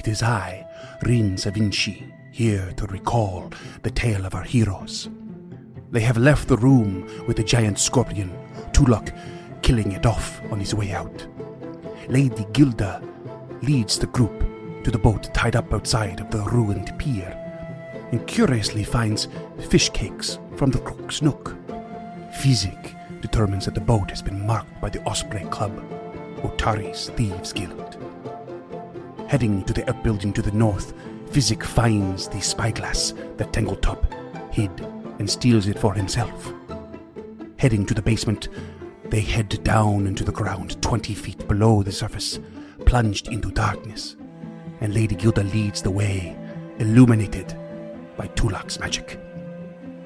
It is I, Rins of Vinci, here to recall the tale of our heroes. They have left the room with the giant scorpion, Tulak, killing it off on his way out. Lady Gilda leads the group to the boat tied up outside of the ruined pier, and curiously finds fish cakes from the Crook's Nook. Fizik determines that the boat has been marked by the Osprey Club, Otari's Thieves Guild. Heading to the outbuilding to the north, Fizik finds the spyglass that Tangletop hid and steals it for himself. Heading to the basement, they head down into the ground 20 feet below the surface, plunged into darkness, and Lady Gilda leads the way, illuminated by Tulak's magic.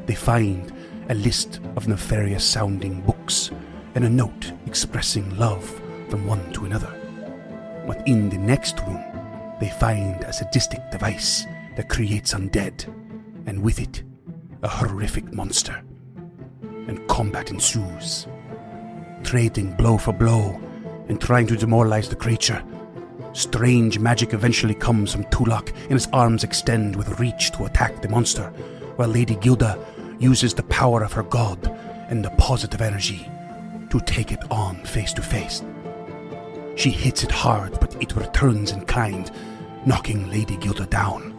They find a list of nefarious-sounding books and a note expressing love from one to another. But in the next room, they find a sadistic device that creates undead, and with it, a horrific monster. And combat ensues. Trading blow for blow and trying to demoralize the creature, strange magic eventually comes from Tulak, and his arms extend with reach to attack the monster, while Lady Gilda uses the power of her god and the positive energy to take it on face to face. She hits it hard, but it returns in kind, knocking Lady Gilda down.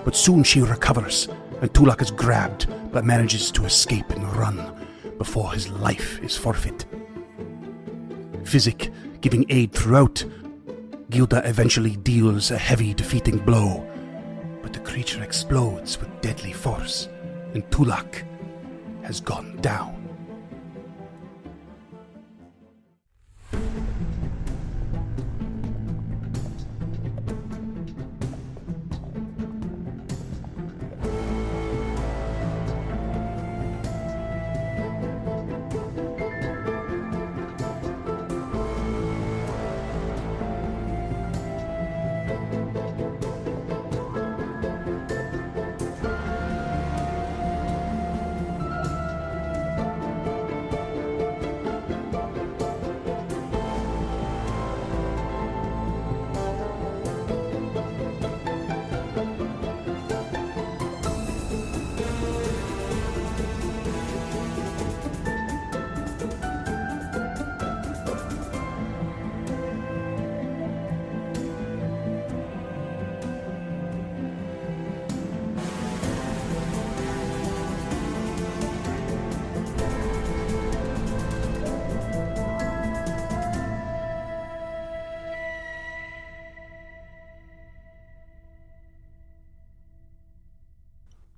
But soon she recovers, and Tulak is grabbed, but manages to escape and run before his life is forfeit. Fizik giving aid throughout, Gilda eventually deals a heavy defeating blow, but the creature explodes with deadly force, and Tulak has gone down.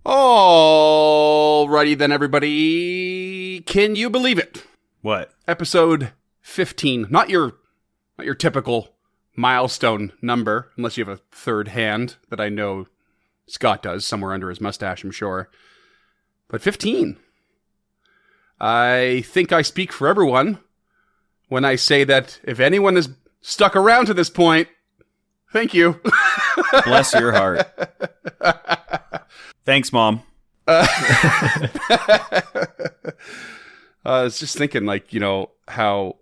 Alrighty then, everybody. Can you believe it? What? Episode 15. Not your typical milestone number, unless you have a third hand that I know Scott does somewhere under his mustache, I'm sure. But 15. I think I speak for everyone when I say that if anyone has stuck around to this point, thank you. Bless your heart. Thanks, Mom. I was just thinking, how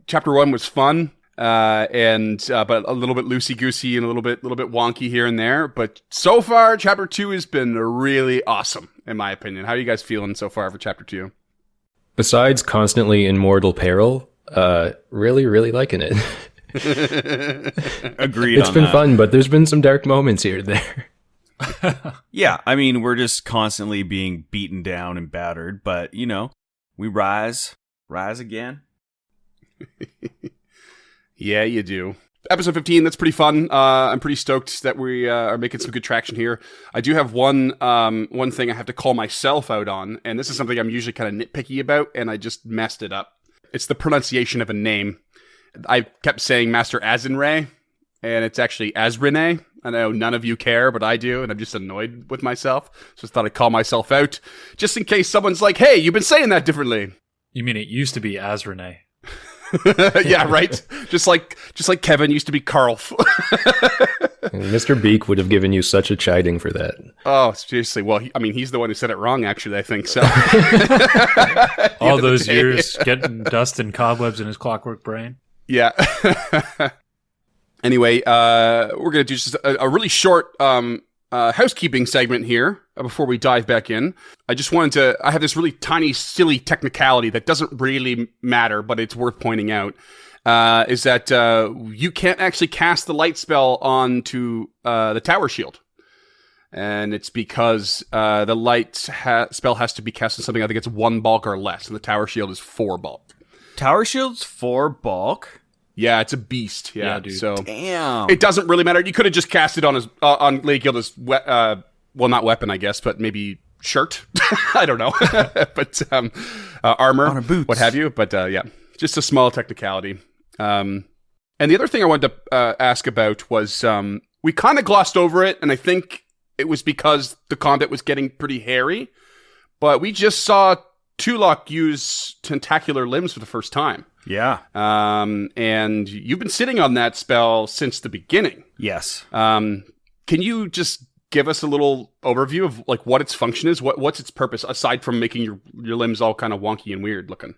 chapter 1 was fun, but a little bit loosey goosey and a little bit wonky here and there. But so far, chapter 2 has been really awesome, in my opinion. How are you guys feeling so far for chapter 2? Besides constantly in mortal peril, really, really liking it. Agreed. It's been fun, but there's been some dark moments here and there. Yeah, I mean, we're just constantly being beaten down and battered, but, we rise again. Yeah, you do. Episode 15, that's pretty fun. I'm pretty stoked that we are making some good traction here. I do have one thing I have to call myself out on, and this is something I'm usually kind of nitpicky about, and I just messed it up. It's the pronunciation of a name. I kept saying Master Azinray, and it's actually Azrene. I know none of you care, but I do, and I'm just annoyed with myself. So I thought I'd call myself out, just in case someone's like, hey, you've been saying that differently. You mean it used to be Azrene? Yeah, right? just like Kevin used to be Carl. Mr. Beak would have given you such a chiding for that. Oh, seriously. Well, he's the one who said it wrong, actually, I think. So all those years getting dust and cobwebs in his clockwork brain. Yeah. Anyway, we're going to do just a really short housekeeping segment here before we dive back in. I just wanted to, I have this really tiny, silly technicality that doesn't really matter, but it's worth pointing out, is that you can't actually cast the light spell onto the tower shield. And it's because the light spell has to be cast on something, I think it's 1 bulk or less, and the tower shield is 4 bulk. Tower shield's 4 bulk? Yeah, it's a beast. Yeah, dude. So Damn. it doesn't really matter. You could have just cast it on his on Lady Gilda's well, not weapon, I guess, but maybe shirt. I don't know, but armor, On her boots. what have you. But yeah, just a small technicality. And the other thing I wanted to ask about was we kind of glossed over it, and I think it was because the combat was getting pretty hairy. But we just saw Tulok use tentacular limbs for the first time. Yeah. And you've been sitting on that spell since the beginning. Yes. Can you just give us a little overview of like what its function is? What's its purpose aside from making your limbs all kind of wonky and weird looking?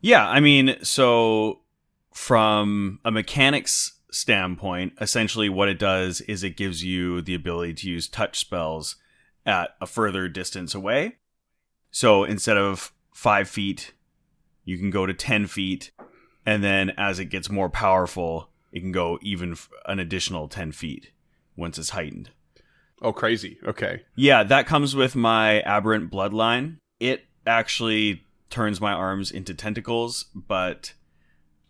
Yeah, I mean, so from a mechanics standpoint, essentially what it does is it gives you the ability to use touch spells at a further distance away. So instead of 5 feet, you can go to 10 feet, and then as it gets more powerful, it can go even an additional 10 feet once it's heightened. Oh, crazy. Okay. Yeah, that comes with my aberrant bloodline. It actually turns my arms into tentacles, but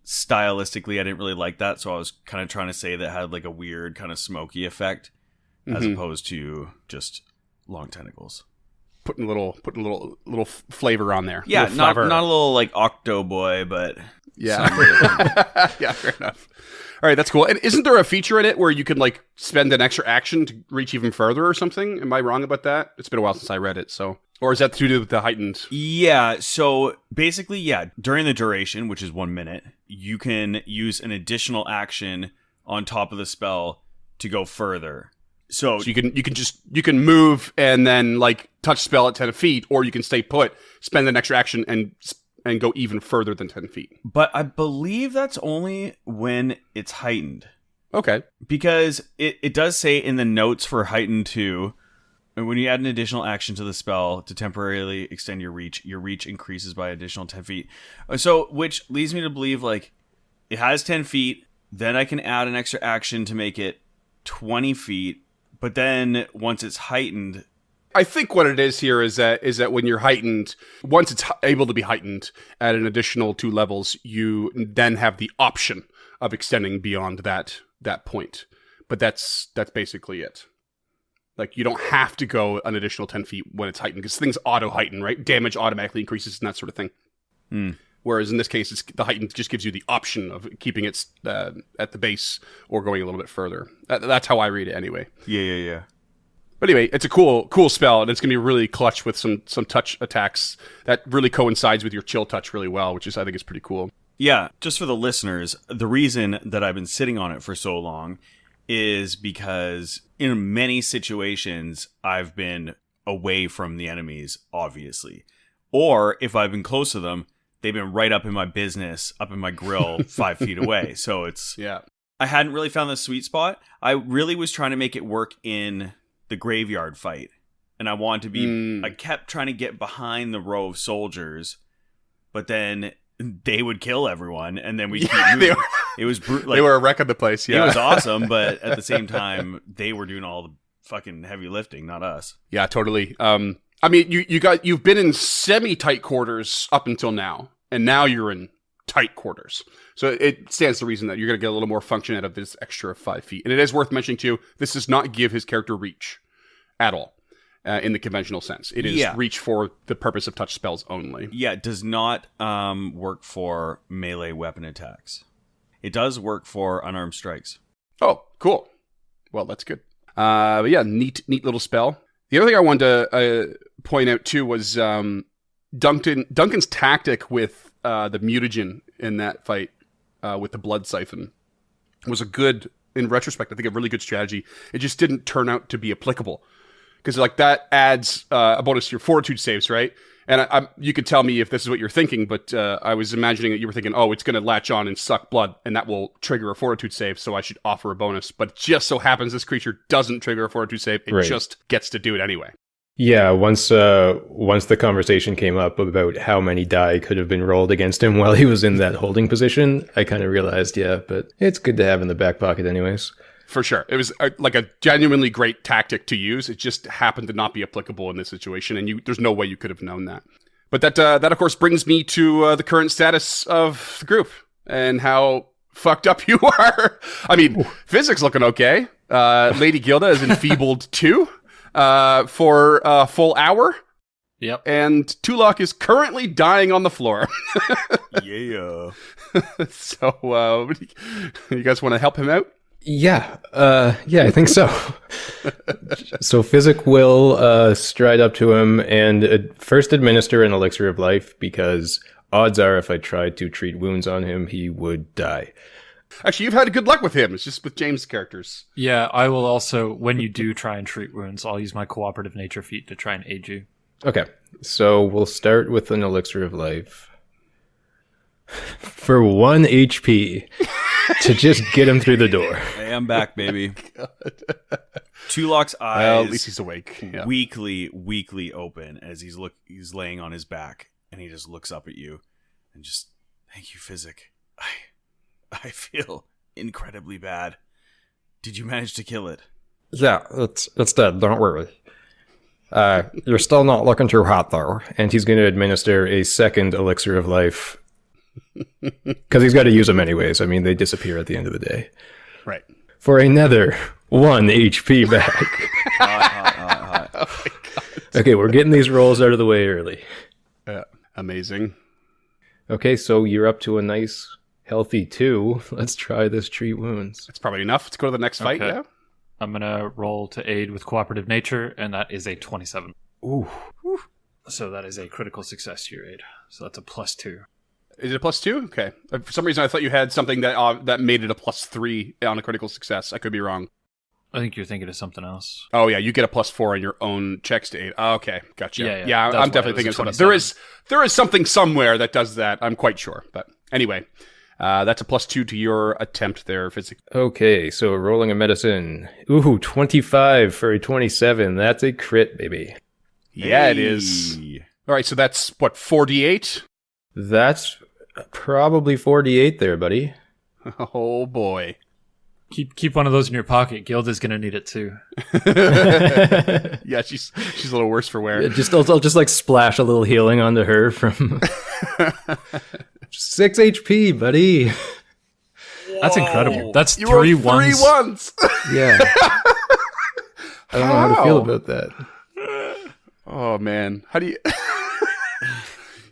stylistically I didn't really like that, so I was kind of trying to say that it had like a weird kind of smoky effect as opposed to just long tentacles. Putting a little flavor on there. Yeah, Little not flavor. a little like Octo Boy, but Yeah. Yeah, fair enough. All right, that's cool. And isn't there a feature in it where you can like spend an extra action to reach even further or something? Am I wrong about that? It's been a while since I read it, so. Or is that to do with the heightened? yeah, so basically, yeah, during the duration, which is 1 minute, you can use an additional action on top of the spell to go further. So So you can move and then like touch spell at 10 feet, or you can stay put, spend an extra action and go even further than 10 feet. but I believe that's only when it's heightened. Okay. Because it does say in the notes for Heightened 2, when you add an additional action to the spell to temporarily extend your reach increases by additional 10 feet. So, which leads me to believe, like, it has 10 feet, then I can add an extra action to make it 20 feet, but then once it's heightened... I think what it is here is that when you're heightened, once it's able to be heightened at an additional 2 levels, you then have the option of extending beyond that point. But that's basically it. Like, you don't have to go an additional 10 feet when it's heightened, because things auto-heighten, right? Damage automatically increases and that sort of thing. Whereas in this case, the heightened just gives you the option of keeping it at the base or going a little bit further. That's how I read it anyway. Yeah. But anyway, it's a cool spell, and it's going to be really clutch with some touch attacks that really coincides with your chill touch really well, which is, I think, is pretty cool. Yeah, just for the listeners, the reason that I've been sitting on it for so long is because in many situations, I've been away from the enemies, obviously. Or if I've been close to them, they've been right up in my business, up in my grill, 5 feet away. So it's... Yeah. I hadn't really found the sweet spot. I really was trying to make it work in the graveyard fight. And I wanted to be... I kept trying to get behind the row of soldiers, but then they would kill everyone, and then we keep moving. It was brutal. They were a wreck of the place, yeah. It was awesome, but at the same time, they were doing all the fucking heavy lifting, not us. Yeah, totally. I mean, you've been in semi-tight quarters up until now, and now you're in tight quarters. So it stands to reason that you're going to get a little more function out of this extra 5 feet. And it is worth mentioning, too, this does not give his character reach at all in the conventional sense. It is reach for the purpose of touch spells only. Yeah, it does not work for melee weapon attacks. It does work for unarmed strikes. Oh, cool. Well, that's good. But yeah, neat little spell. The other thing I wanted to point out, too, was Duncan's tactic with the mutagen in that fight with the blood siphon was a good, in retrospect, I think a really good strategy. It just didn't turn out to be applicable. Because like that adds a bonus to your fortitude saves, right? And you could tell me if this is what you're thinking, but I was imagining that you were thinking, oh, it's going to latch on and suck blood, and that will trigger a fortitude save, so I should offer a bonus. But it just so happens this creature doesn't trigger a fortitude save. It Right. just gets to do it anyway. Yeah, once the conversation came up about how many die could have been rolled against him while he was in that holding position, I kind of realized, yeah, but it's good to have in the back pocket anyways. For sure. It was like a genuinely great tactic to use. It just happened to not be applicable in this situation, and there's no way you could have known that. But that of course, brings me to the current status of the group and how fucked up you are. I mean, physics looking okay. Lady Gilda is enfeebled 2 for a full hour. Yep. And Tulok is currently dying on the floor. Yeah. So, you guys want to help him out? Yeah, I think so. So Physic will stride up to him and first administer an elixir of life, because odds are if I tried to treat wounds on him, he would die. Actually, you've had good luck with him. It's just with James' characters. Yeah, I will also, when you do try and treat wounds, I'll use my cooperative nature feat to try and aid you. Okay, so we'll start with an elixir of life for 1 HP to just get him through the door. Hey, I'm back, baby. Tulok's eyes Well, at least he's awake. Yeah. weakly open as he's laying on his back, and he just looks up at you and just, thank you, Physic. I feel incredibly bad. Did you manage to kill it? Yeah, it's dead. Don't worry. You're still not looking too hot, though. And he's going to administer a second elixir of life. Because he's got to use them anyways. I mean, they disappear at the end of the day. Right. For another 1 HP back. Hot. Oh my god. Okay, we're getting these rolls out of the way early. Amazing. Okay, so you're up to a nice, healthy 2. Let's try this treat wounds. That's probably enough. Let's go to the next fight, Okay. yeah? I'm going to roll to aid with cooperative nature, and that is a 27. Ooh. So that is a critical success to your aid. So that's a +2. Is it a +2? Okay. For some reason, I thought you had something that made it a +3 on a critical success. I could be wrong. I think you're thinking of something else. Oh, yeah, you get a +4 on your own checks to aid. Oh, okay, gotcha. Yeah, Yeah, that's I'm why definitely it was thinking a of something. 27. There is something somewhere that does that. I'm quite sure. But anyway, that's a +2 to your attempt there, physically. Okay, so rolling a medicine. Ooh, 25 for a 27. That's a crit, baby. Yeah, it is. Hey. All right, so that's, what, 4d8? That's probably 48 there, buddy. Oh, boy. Keep one of those in your pocket. Gilda's going to need it too. Yeah, she's a little worse for wear. I'll just like splash a little healing onto her from 6 HP, buddy. That's incredible. That's You three rolled ones. 3 ones. Yeah. I don't know how to feel about that. Oh, man. How do you...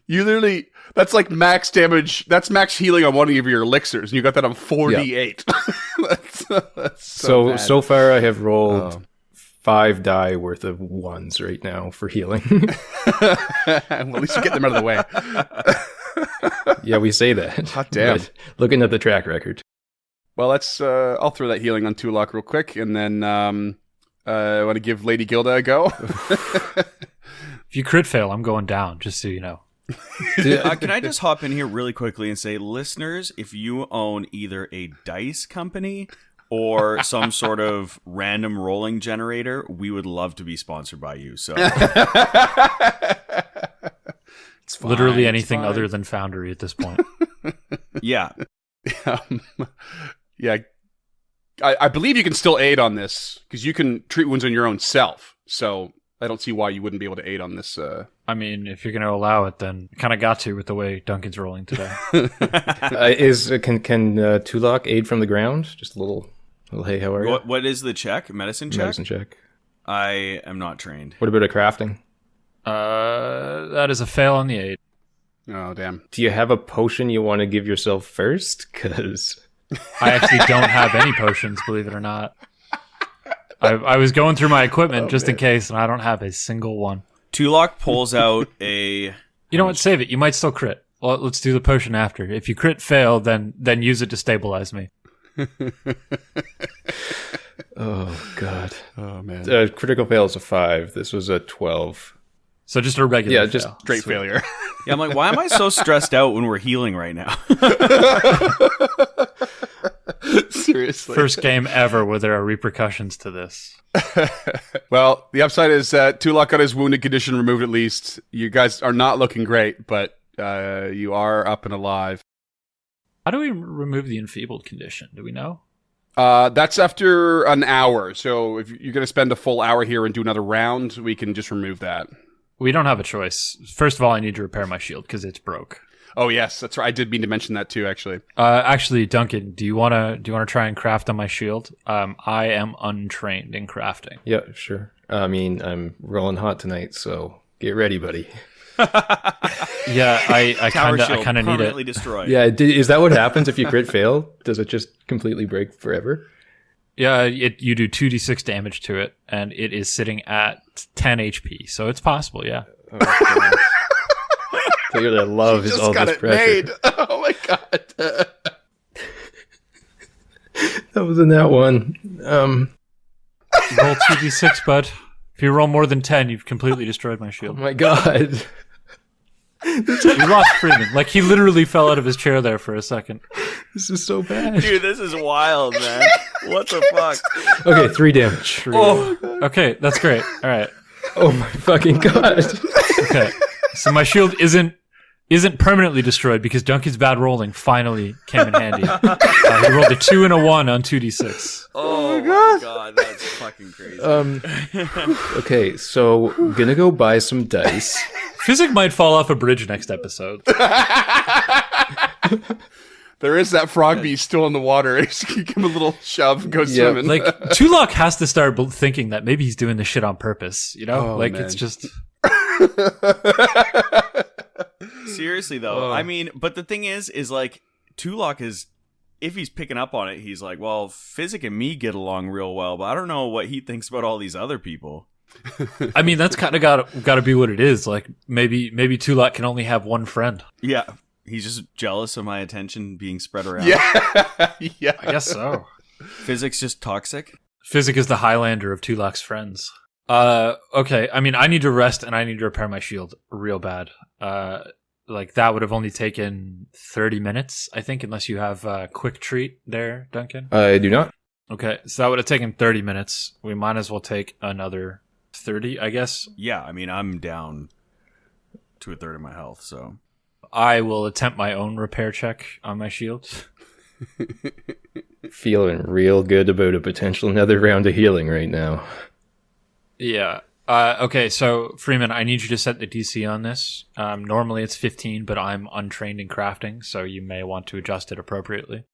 You literally... That's like max damage. That's max healing on one of your elixirs, and you got that on 4d8. That's so bad. So far I have rolled 5 die worth of 1s right now for healing. Well, at least you get them out of the way. Yeah, we say that. Hot damn. But looking at the track record. Well, let's... I'll throw that healing on Tulok real quick, and then I want to give Lady Gilda a go. If you crit fail, I'm going down, just so you know. Can I just hop in here really quickly and say, listeners, if you own either a dice company or some sort of random rolling generator, we would love to be sponsored by you. So It's fine, Literally it's anything fine. other than Foundry at this point. yeah, Yeah. I believe you can still aid on this, because you can treat wounds on your own self. So I don't see why you wouldn't be able to aid on this. I mean, if you're going to allow it, then kind of got to with the way Duncan's rolling today. Can Tulok aid from the ground? Just a little hey, how are you? what is the check? Medicine check? Medicine check. I am not trained. What about a crafting? That is a fail on the aid. Oh, damn. Do you have a potion you want to give yourself first? Because I actually don't have any potions, believe it or not. I was going through my equipment just in case, and I don't have a single one. Tulok pulls out a... You know what? Save it. You might still crit. Well, let's do the potion after. If you crit fail, then use it to stabilize me. oh god, Oh, man. critical fail is a 5. This was a 12. So just a regular Yeah, just fail. Straight Sweet. failure. Yeah, I'm like, why am I so stressed out when we're healing right now? Seriously. First game ever where there are repercussions to this. Well, the upside is Tulok got his wounded condition removed at least. You guys are not looking great, but you are up and alive. How do we remove the enfeebled condition? Do we know? That's after an hour. So if you're going to spend a full hour here and do another round, we can just remove that. We don't have a choice. First of all, I need to repair my shield because it's broke. Oh, yes. That's right. I did mean to mention that too, actually. Actually, Duncan, do you wanna try and craft on my shield? I am untrained in crafting. Yeah, sure. I mean, I'm rolling hot tonight, so get ready, buddy. Yeah, I Tower kind shield of need permanently it. destroyed. Yeah, is that what happens if you crit fail? Does it just completely break forever? Yeah, you do 2d6 damage to it, and it is sitting at 10 HP, so it's possible. Yeah. Oh, clearly, love is all this pressure. Oh my god. That was in that one. Roll 2d6, bud. If you roll more than 10, you've completely destroyed my Oh shield. my god. You lost Freeman. Like, he literally fell out of his chair there for a second. This is so bad. Dude, this is wild, man. What the fuck? Okay, 3 damage. Okay, that's great. All right. Oh my fucking god. Okay. So my shield isn't permanently destroyed because Duncan's bad rolling finally came in handy. He rolled a 2 and a 1 on 2d6. Oh my god, that's fucking crazy. Okay, so gonna go buy some dice. Physic might fall off a bridge next episode. There is that frog beast still in the water. Just give him a little shove and go Yeah, swimming. Like, Tulok has to start thinking that maybe he's doing this shit on purpose, you know? Oh, like, man. it's just... Seriously though, I mean, but the thing is like, Tulok is, if he's picking up on it, he's like, well, Physic and me get along real well, but I don't know what he thinks about all these other people. I mean, that's kind of got to be what it is. Like, maybe Tulok can only have one friend. Yeah, he's just jealous of my attention being spread around. yeah. Yeah. I guess so. Physic's just toxic. Physic is the Highlander of Tulok's friends. Okay. I mean, I need to rest and I need to repair my shield real bad. Like, that would have only taken 30 minutes, I think, unless you have a quick treat there, Duncan. I do not. Okay, so that would have taken 30 minutes. We might as well take another 30, I guess. Yeah, I mean, I'm down to a third of my health, so. I will attempt my own repair check on my shield. Feeling real good about a potential another round of healing right now. Yeah. Okay, so Freeman, I need you to set the DC on this. Normally it's 15, but I'm untrained in crafting, so you may want to adjust it appropriately.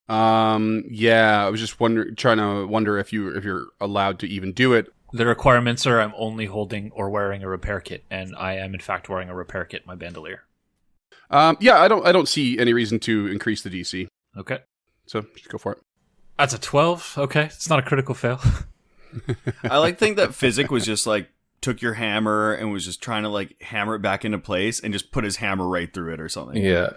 Yeah, I was just trying to wonder if you're allowed to even do it. The requirements are I'm only holding or wearing a repair kit, and I am in fact wearing a repair kit in my bandolier. Yeah, I don't see any reason to increase the DC. Okay. So just go for it. That's a 12. Okay, it's not a critical fail. I like to think that Physic was just like, took your hammer and was just trying to like hammer it back into place and just put his hammer right through it or something. Yeah.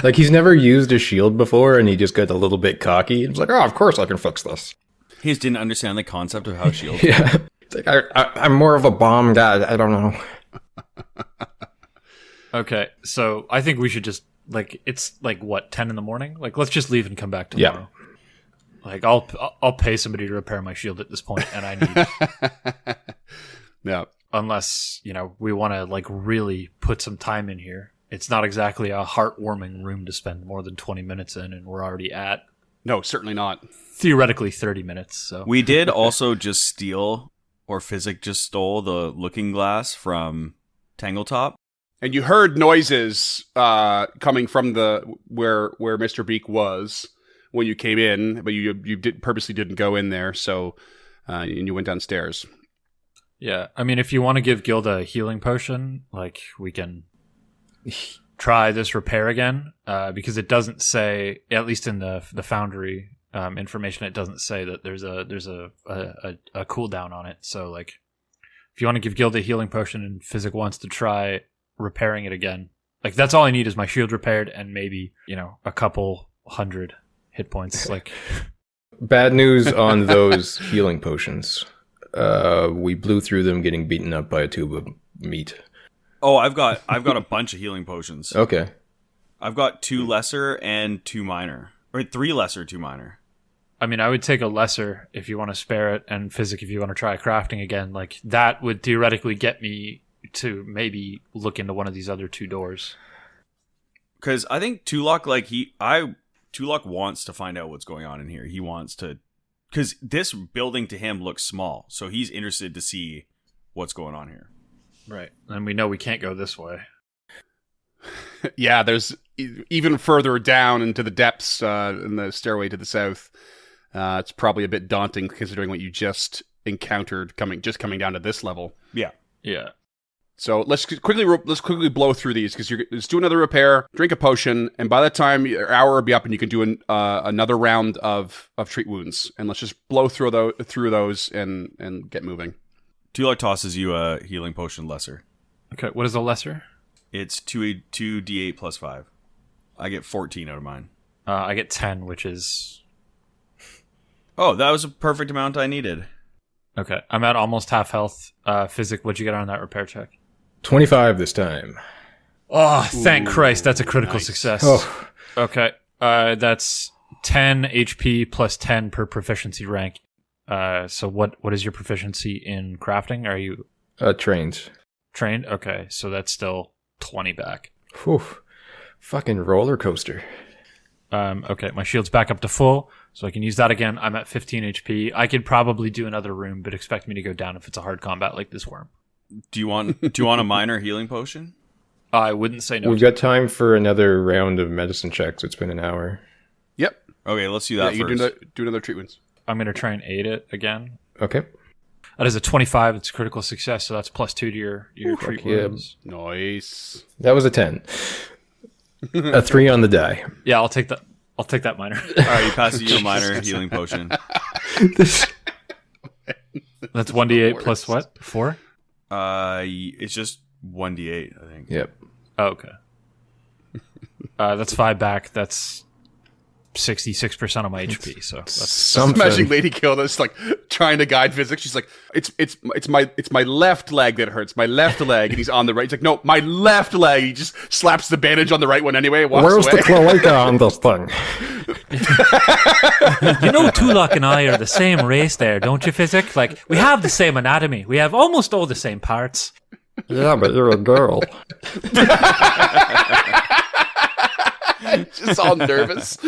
Like, he's never used a shield before, and he just got a little bit cocky. He's like, oh, of course I can fix this. He just didn't understand the concept of how shields. Yeah. It's like, I'm more of a bomb guy. I don't know. Okay, so I think we should just, like, it's like, what, 10 in the morning? Like, let's just leave and come back tomorrow. Like, I'll pay somebody to repair my shield at this point, and I need... Yeah. Unless, you know, we want to, like, really put some time in here. It's not exactly a heartwarming room to spend more than 20 minutes in, and we're already at, No, certainly not. theoretically, 30 minutes, so... We did also just steal, or Physic just stole the looking glass from Tangletop. And you heard noises coming from the where Mr. Beak was when you came in, but you purposely didn't go in there, so and you went downstairs. Yeah, I mean, if you want to give Gilda a healing potion, like, we can try this repair again, because it doesn't say, at least in the Foundry information, it doesn't say that there's a cooldown on it. So, like, if you want to give Gilda a healing potion and Physic wants to try repairing it again, like, that's all I need is my shield repaired and maybe, you know, a couple 100 hit points. Like, Bad news on those healing potions. We blew through them getting beaten up by a tube of meat. Oh, I've got a bunch of healing potions. Okay. I've got 2 lesser and 2 minor. Or 3 lesser, 2 minor. I mean, I would take a lesser if you want to spare it, and physic if you want to try crafting again. Like, that would theoretically get me to maybe look into one of these other 2 doors. Because I think Tulok, Tulok wants to find out what's going on in here. He wants to, because this building to him looks small, so he's interested to see what's going on here. Right. And we know we can't go this way. Yeah, there's even further down into the depths in the stairway to the south. It's probably a bit daunting considering what you just encountered coming down to this level. Yeah. Yeah. So let's quickly blow through these because let's do another repair, drink a potion, and by that time your hour will be up and you can do another round of treat wounds. And let's just blow through those and get moving. Tulok tosses you a healing potion lesser. Okay, what is a lesser? It's 2d8 plus 5. I get 14 out of mine. I get 10, which is... Oh, that was a perfect amount I needed. Okay, I'm at almost half health. Physic, what'd you get on that repair check? 25 this time. Oh, thank Christ, that's a critical nice. success. Oh, Okay, that's 10 HP plus 10 per proficiency rank. So what is your proficiency in crafting? Are you trained. trained? Okay, so that's still 20 back. Whew. Fucking roller coaster. Okay, my shield's back up to full, so I can use that again. I'm at 15 HP. I could probably do another room, but expect me to go down if it's a hard combat like this worm. Do you want a minor healing potion? I wouldn't say no. We've got time for another round of medicine checks. It's been an hour. Yep. Okay, let's do that You first. can do another treat wounds. I'm going to try and aid it again. Okay. That is a 25. It's a critical success, so that's plus 2 to your treat fuck yeah. wounds. Nice. That was a 10. A 3 on the die. Yeah, I'll take that. I'll take that minor. All right, you pass you a minor healing potion. This- That's 1d8 plus what? 4? It's just 1d8, I think. Yep. Oh, okay. That's 5 back. That's 66% of my HP. So that's Something. Smashing Lady Gilda's like trying to guide physics. She's like, it's my left leg that hurts. My left leg, and he's on the right. He's like, no, my left leg. He just slaps the bandage on the right one anyway. Walks Where's away. the cloaca on this thing? You know, Tulok and I are the same race there, don't you, Physic? Like, we have the same anatomy. We have almost all the same parts. Yeah, but you're a girl. Just all nervous.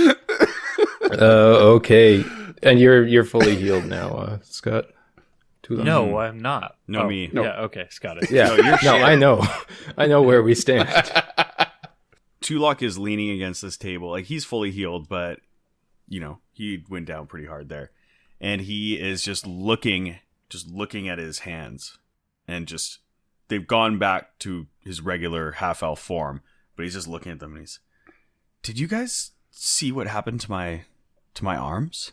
Okay. And you're fully healed now, Scott. No, I'm not. No, Oh, me. Yeah, okay, got it. Yeah. No, you're shit. I know. I know where we stand. Tulok is leaning against this table. Like, he's fully healed, but, you know, he went down pretty hard there. And he is just looking at his hands. And just, they've gone back to his regular half-elf form. But he's just looking at them and he's, did you guys see what happened to my arms?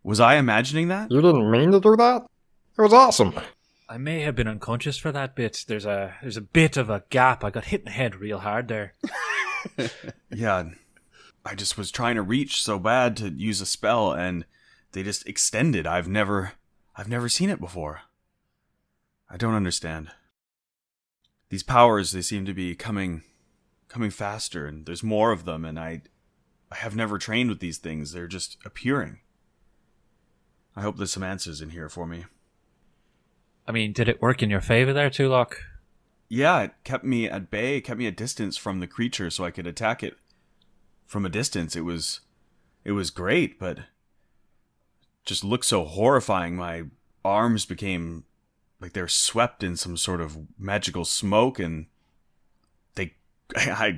Was I imagining that? You didn't mean to do that? It was awesome. I may have been unconscious for that bit. There's a bit of a gap. I got hit in the head real hard there. Yeah, I just was trying to reach so bad to use a spell, and they just extended. I've never seen it before. I don't understand. These powers, they seem to be coming faster, and there's more of them, and I have never trained with these things. They're just appearing. I hope there's some answers in here for me. I mean, did it work in your favor there, Tulok? Yeah, it kept me at bay, it kept me a distance from the creature so I could attack it from a distance. It was great, but just looked so horrifying. My arms became like they're swept in some sort of magical smoke, and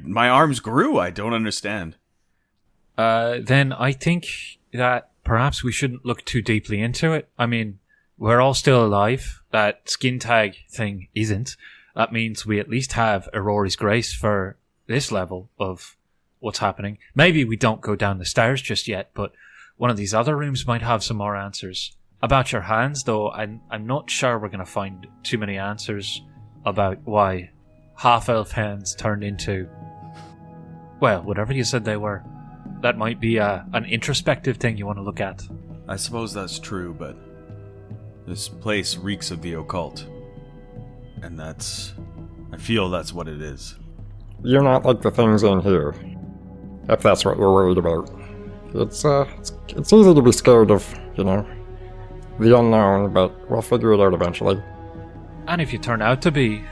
my arms grew. I don't understand. Then I think that perhaps we shouldn't look too deeply into it. I mean, we're all still alive. That skin tag thing isn't. That means we at least have Aurora's grace for this level of what's happening. Maybe we don't go down the stairs just yet, but one of these other rooms might have some more answers. About your hands, though, I'm not sure we're going to find too many answers about why half-elf hands turned into, well, whatever you said they were. That might be an introspective thing you want to look at. I suppose that's true, but this place reeks of the occult. And I feel that's what it is. You're not like the things in here, if that's what you're worried about. It's easy to be scared of, the unknown, but we'll figure it out eventually. And if you turn out to be,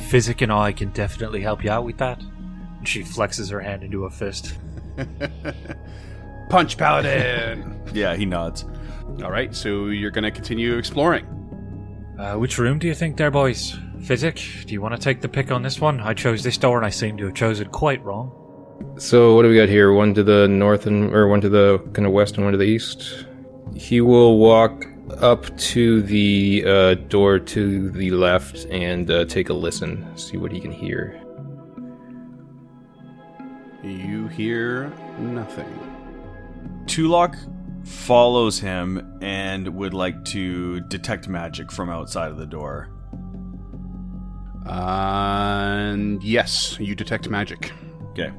Physic and I can definitely help you out with that. And she flexes her hand into a fist. Punch Paladin! Yeah, he nods. All right, so you're going to continue exploring. Which room do you think there, boys? Physic, do you want to take the pick on this one? I chose this door and I seem to have chosen quite wrong. So what do we got here? One to the north or one to the kind of west and one to the east? He will walk up to the door to the left and take a listen, see what he can hear. You hear nothing. Tulok follows him and would like to detect magic from outside of the door. And yes, you detect magic. Okay.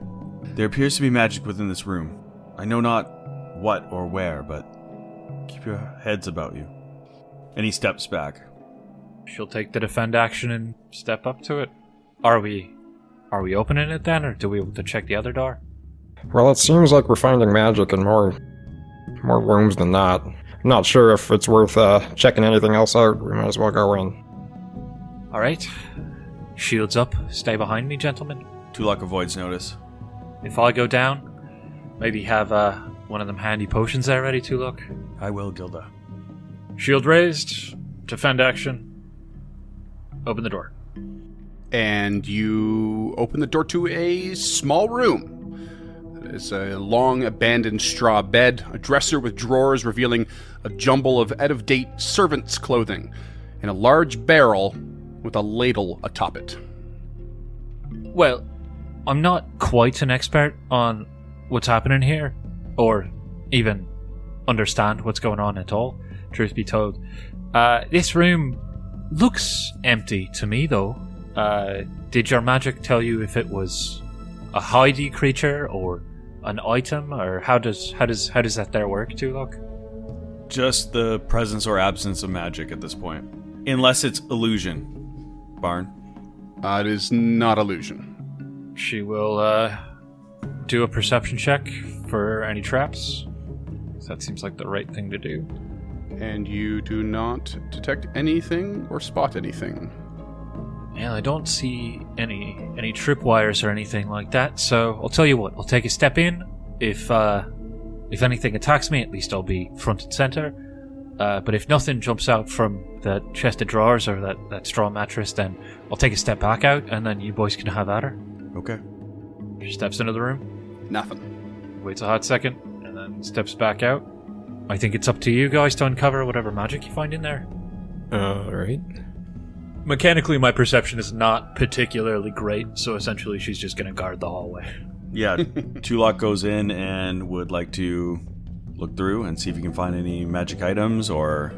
There appears to be magic within this room. I know not what or where, but keep your heads about you. And he steps back. She'll take the defend action and step up to it. Are we opening it then, or do we have to check the other door? Well, it seems like we're finding magic in more rooms than not. I'm not sure if it's worth checking anything else out. We might as well go in. Alright. Shields up. Stay behind me, gentlemen. Tulok avoids notice. If I go down, maybe have one of them handy potions there ready to look. I will, Gilda. Shield raised. Defend action. Open the door. And you open the door to a small room. It's a long, abandoned straw bed, a dresser with drawers revealing a jumble of out-of-date servants' clothing, and a large barrel with a ladle atop it. Well, I'm not quite an expert on what's happening here, or even understand what's going on at all, truth be told. This room looks empty to me, though. Did your magic tell you if it was a hidey creature or an item, or how does that there work, Tulok? Just the presence or absence of magic at this point. Unless it's illusion. Barn? It is not illusion. She will do a perception check for any traps. That seems like the right thing to do. And you do not detect anything or spot anything. Yeah, I don't see any tripwires or anything like that, so I'll tell you what, I'll take a step in. If anything attacks me, at least I'll be front and center. But if nothing jumps out from the chest of drawers or that straw mattress, then I'll take a step back out, and then you boys can have at her. Okay. She steps into the room, Nothing. waits a hot second, and then steps back out. I think it's up to you guys to uncover whatever magic you find in there. Alright. Mechanically, my perception is not particularly great, so essentially she's just going to guard the hallway. Yeah, Tulok goes in and would like to look through and see if he can find any magic items or...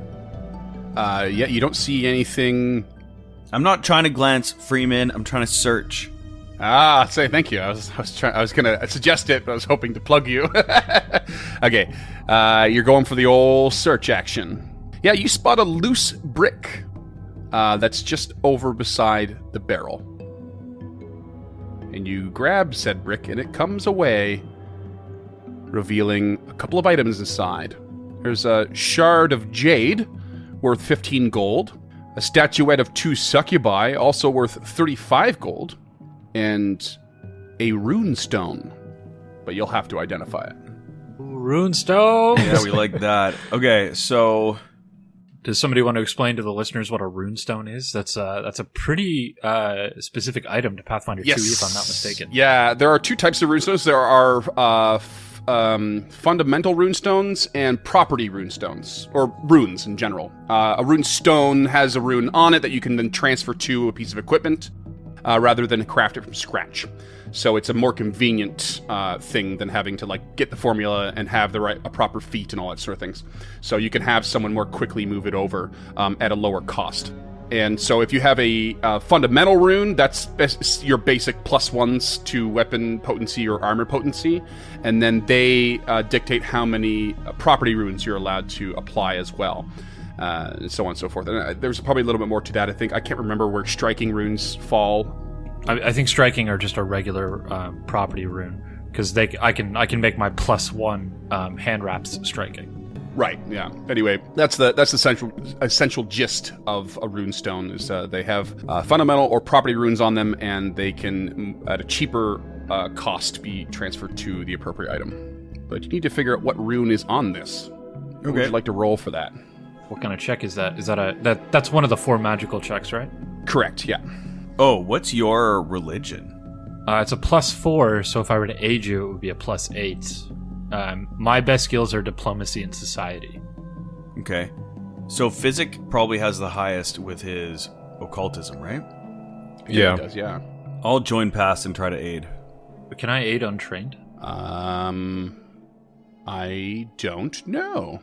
Yeah, you don't see anything... I'm not trying to glance Freeman, I'm trying to search. Say thank you. I was gonna suggest it, but I was hoping to plug you. Okay, you're going for the old search action. Yeah, you spot a loose brick that's just over beside the barrel. And you grab said brick, and it comes away, revealing a couple of items inside. There's a shard of jade, worth 15 gold, a statuette of 2 succubi, also worth 35 gold, and a rune stone, but you'll have to identify it. Runestone! Yeah, we like that. Okay, so... Does somebody want to explain to the listeners what a runestone is? That's a pretty specific item to Pathfinder 2, if I'm not mistaken. Yeah, there are 2 types of runestones. There are fundamental runestones and property runestones, or runes in general. A runestone has a rune on it that you can then transfer to a piece of equipment rather than craft it from scratch. So it's a more convenient thing than having to get the formula and have a proper feat and all that sort of things. So you can have someone more quickly move it over at a lower cost. And so if you have a fundamental rune, that's your basic +1s to weapon potency or armor potency, and then they dictate how many property runes you're allowed to apply as well. and so on and so forth. And there's probably a little bit more to that. I think I can't remember where striking runes fall. I think striking are just a regular property rune because I can make my +1 hand wraps striking. Right. Yeah. Anyway, that's the essential gist of a rune stone is they have fundamental or property runes on them, and they can at a cheaper cost be transferred to the appropriate item. But you need to figure out what rune is on this. What would you like to roll for that? What kind of check is that? Is that that's one of the 4 magical checks, right? Correct. Yeah. Oh, what's your religion? It's a +4, so if I were to aid you, it would be a +8. My best skills are diplomacy and society. Okay. So Physic probably has the highest with his occultism, right? Yeah. It does. Yeah. I'll join past and try to aid. But can I aid untrained? I don't know.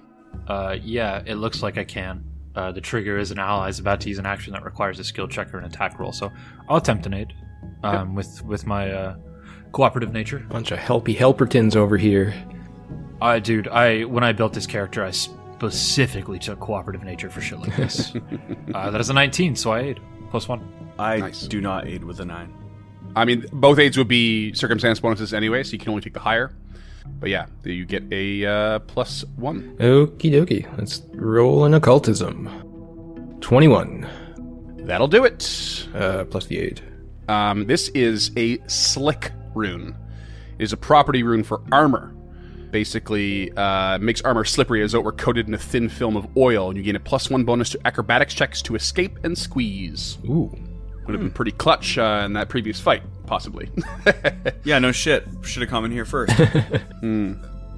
Yeah, it looks like I can. The trigger is an ally is about to use an action that requires a skill check or an attack roll, so I'll attempt an aid with my cooperative nature. Bunch of helpy helpertons over here. Dude, when I built this character, I specifically took cooperative nature for shit like this. That is a 19, so I aid. +1. I Nice. do not aid with a 9. I mean, both aids would be circumstance bonuses anyway, so you can only take the higher. But yeah, you get a +1. Okie dokie. Let's roll an occultism. 21. That'll do it. Plus the 8. This is a slick rune. It is a property rune for armor. Basically, makes armor slippery as though it were coated in a thin film of oil, and you gain a +1 bonus to acrobatics checks to escape and squeeze. Ooh. Would have been pretty clutch in that previous fight, possibly. Yeah, no shit. Should have come in here first.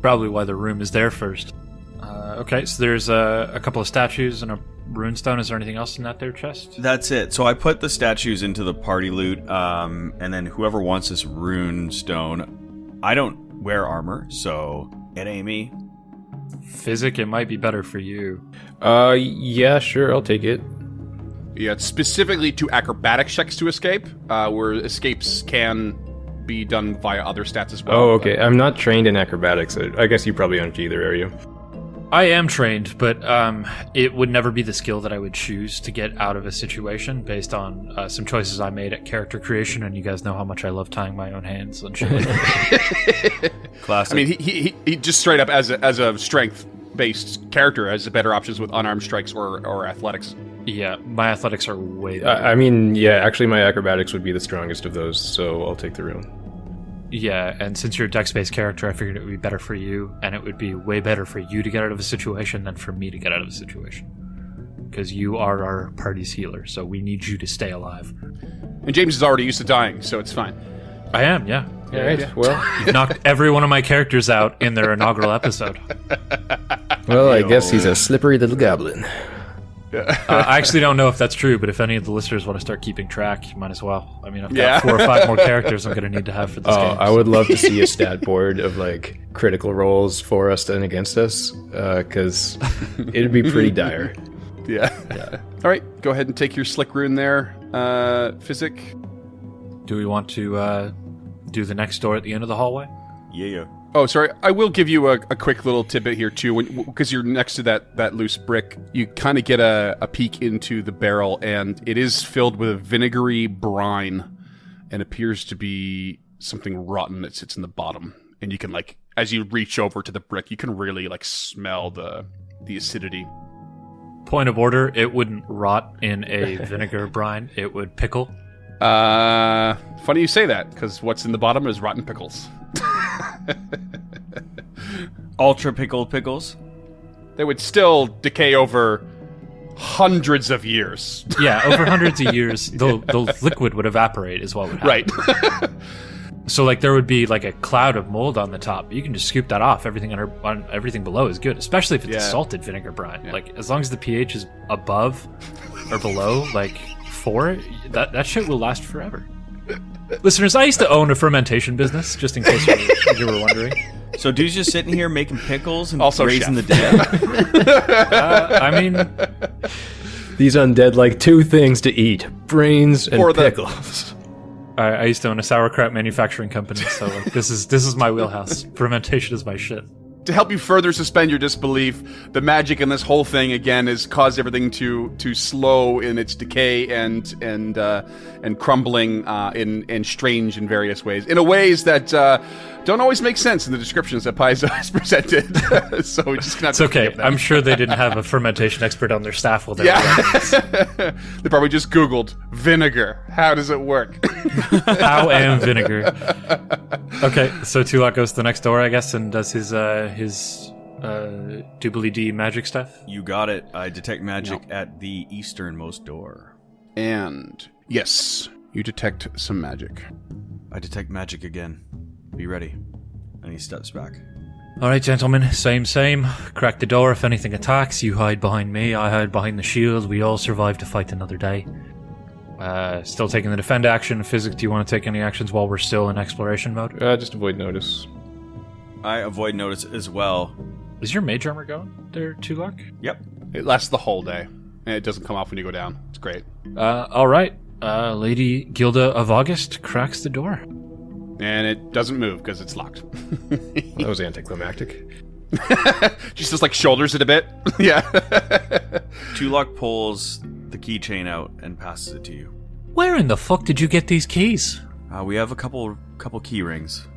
Probably why the room is there first. Okay, so there's a couple of statues and a runestone. Is there anything else in that there chest? That's it. So I put the statues into the party loot, and then whoever wants this rune stone, I don't wear armor, so it ain't me. Physic, it might be better for you. Yeah, sure, I'll take it. Yeah, it's specifically to acrobatics checks to escape, where escapes can be done via other stats as well. Oh, okay. I'm not trained in acrobatics. I guess you probably aren't either, are you? I am trained, but it would never be the skill that I would choose to get out of a situation based on some choices I made at character creation, and you guys know how much I love tying my own hands and shit like that. Classic. I mean, he just straight up as a strength-based character has better options with unarmed strikes or athletics. Yeah, my athletics are way better. I mean, yeah, actually my acrobatics would be the strongest of those, so I'll take the rune. Yeah, and since you're a dex-based character, I figured it would be better for you, and it would be way better for you to get out of a situation than for me to get out of a situation. Because you are our party's healer, so we need you to stay alive. And James is already used to dying, so it's fine. I am, yeah. All right, well, You've knocked every one of my characters out in their inaugural episode. I guess he's a slippery little goblin. I actually don't know if that's true, but if any of the listeners want to start keeping track, you might as well. I mean, I've got Yeah. 4 or 5 more characters I'm going to need to have for this game. I would love to see a stat board of like critical rolls for us and against us, because it'd be pretty dire. Yeah. All right, go ahead and take your slick rune there, Physic. Do we want to do the next door at the end of the hallway? Yeah. Oh, sorry. I will give you a quick little tidbit here, too. Because you're next to that loose brick, you kind of get a peek into the barrel, and it is filled with a vinegary brine and appears to be something rotten that sits in the bottom. And you can, like, as you reach over to the brick, you can really, like, smell the acidity. Point of order, it wouldn't rot in a vinegar brine. It would pickle. Funny you say that, because what's in the bottom is rotten pickles. Ultra pickled pickles. They would still decay over hundreds of years. Yeah, over hundreds of years, the liquid would evaporate is what would happen. Right. So, like, there would be, like, a cloud of mold on the top. You can just scoop that off. Everything on everything below is good, especially if it's a Yeah. salted vinegar brine. Like, as long as the pH is above or below, like, 4, that shit will last forever. Listeners, I used to own a fermentation business, just in case you were wondering. So dude's just sitting here making pickles and Also raising chef. the dead. I mean, These undead like 2 things to eat: brains and For the- pickles. I used to own a sauerkraut manufacturing company, so like, this is my wheelhouse. Fermentation is my shit. to help you further suspend your disbelief, the magic in this whole thing again has caused everything to slow in its decay and crumbling in strange and various ways, in ways that don't always make sense in the descriptions that Paizo has presented. So we just It's okay. I'm sure they didn't have a fermentation expert on their staff while they were writing this. They probably just Googled vinegar. How does it work? How am vinegar? Okay, so Tulak goes to the next door, I guess, and does his doobly-dee magic stuff. You got it. I detect magic at the easternmost door. And yes, you detect some magic. I detect magic again. Be ready. And he steps back. All right, gentlemen, same. Crack the door if anything attacks. You hide behind me, I hide behind the shield. We all survive to fight another day. Still taking the defend action. Physics, do you want to take any actions while we're still in exploration mode? Just avoid notice. I avoid notice as well. Is your mage armor going there, Tulak? Yep. It lasts the whole day, and it doesn't come off when you go down. It's great. All right. Lady Gilda of August cracks the door. And it doesn't move because it's locked. That was anticlimactic. She just like shoulders it a bit. Yeah. Tulak pulls the keychain out and passes it to you. Where in the fuck did you get these keys? We have a couple key rings.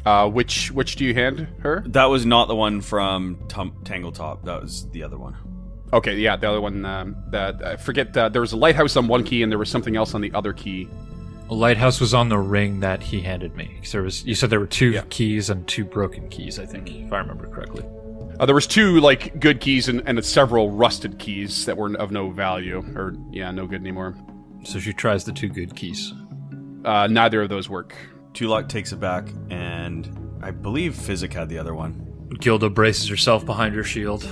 Which do you hand her? That was not the one from Tangletop. That was the other one. Okay, yeah, the other one. That I forget. There was a lighthouse on one key, and there was something else on the other key. A lighthouse was on the ring that he handed me. You said there were two keys and two broken keys, I think, if I remember correctly. There was two like good keys and several rusted keys that were of no value, or no good anymore. So she tries the two good keys. Neither of those work. Tulak takes it back, and I believe Physic had the other one. Gilda braces herself behind her shield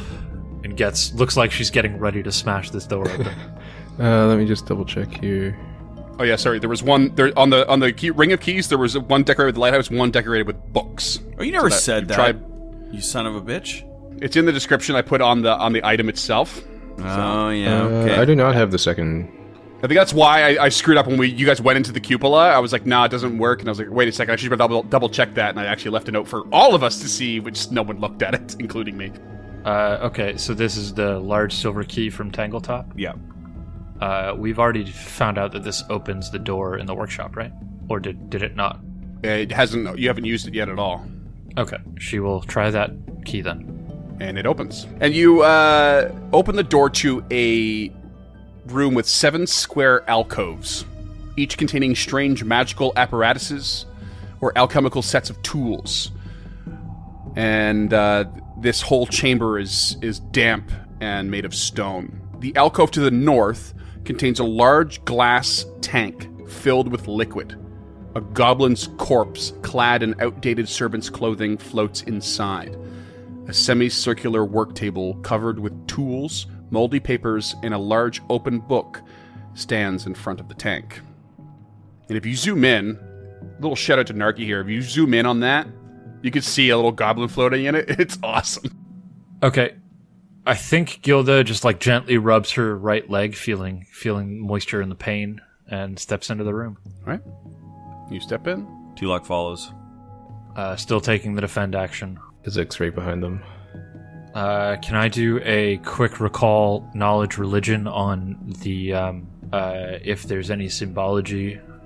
and looks like she's getting ready to smash this door open. Let me just double check here. Oh yeah, sorry. There was one there on the key, ring of keys. There was one decorated with the lighthouse, one decorated with books. Oh, you never said that. You son of a bitch. It's in the description I put on the item itself. Oh yeah. Okay. I do not have the second. I think that's why I screwed up when you guys went into the cupola. I was like, nah, it doesn't work. And I was like, wait a second, I should double check that. And I actually left a note for all of us to see, which no one looked at it, including me. Okay, so this is the large silver key from Tangletop? Yeah. We've already found out that this opens the door in the workshop, right? Or did it not? It hasn't. You haven't used it yet at all. Okay, she will try that key then. And it opens. And you open the door to a room with 7 square alcoves, each containing strange magical apparatuses or alchemical sets of tools. And this whole chamber is damp and made of stone. The alcove to the north contains a large glass tank filled with liquid. A goblin's corpse, clad in outdated servant's clothing, floats inside. A semicircular work table covered with tools, moldy papers, and a large open book stands in front of the tank. And if you zoom in, little shout out to Narky here, if you zoom in on that, you can see a little goblin floating in it. It's awesome. Okay. I think Gilda just like gently rubs her right leg, feeling moisture in the pain, and steps into the room. All right. You step in. Tulak follows. Still taking the defend action. Physics right behind them. Can I do a quick recall knowledge religion on the if there's any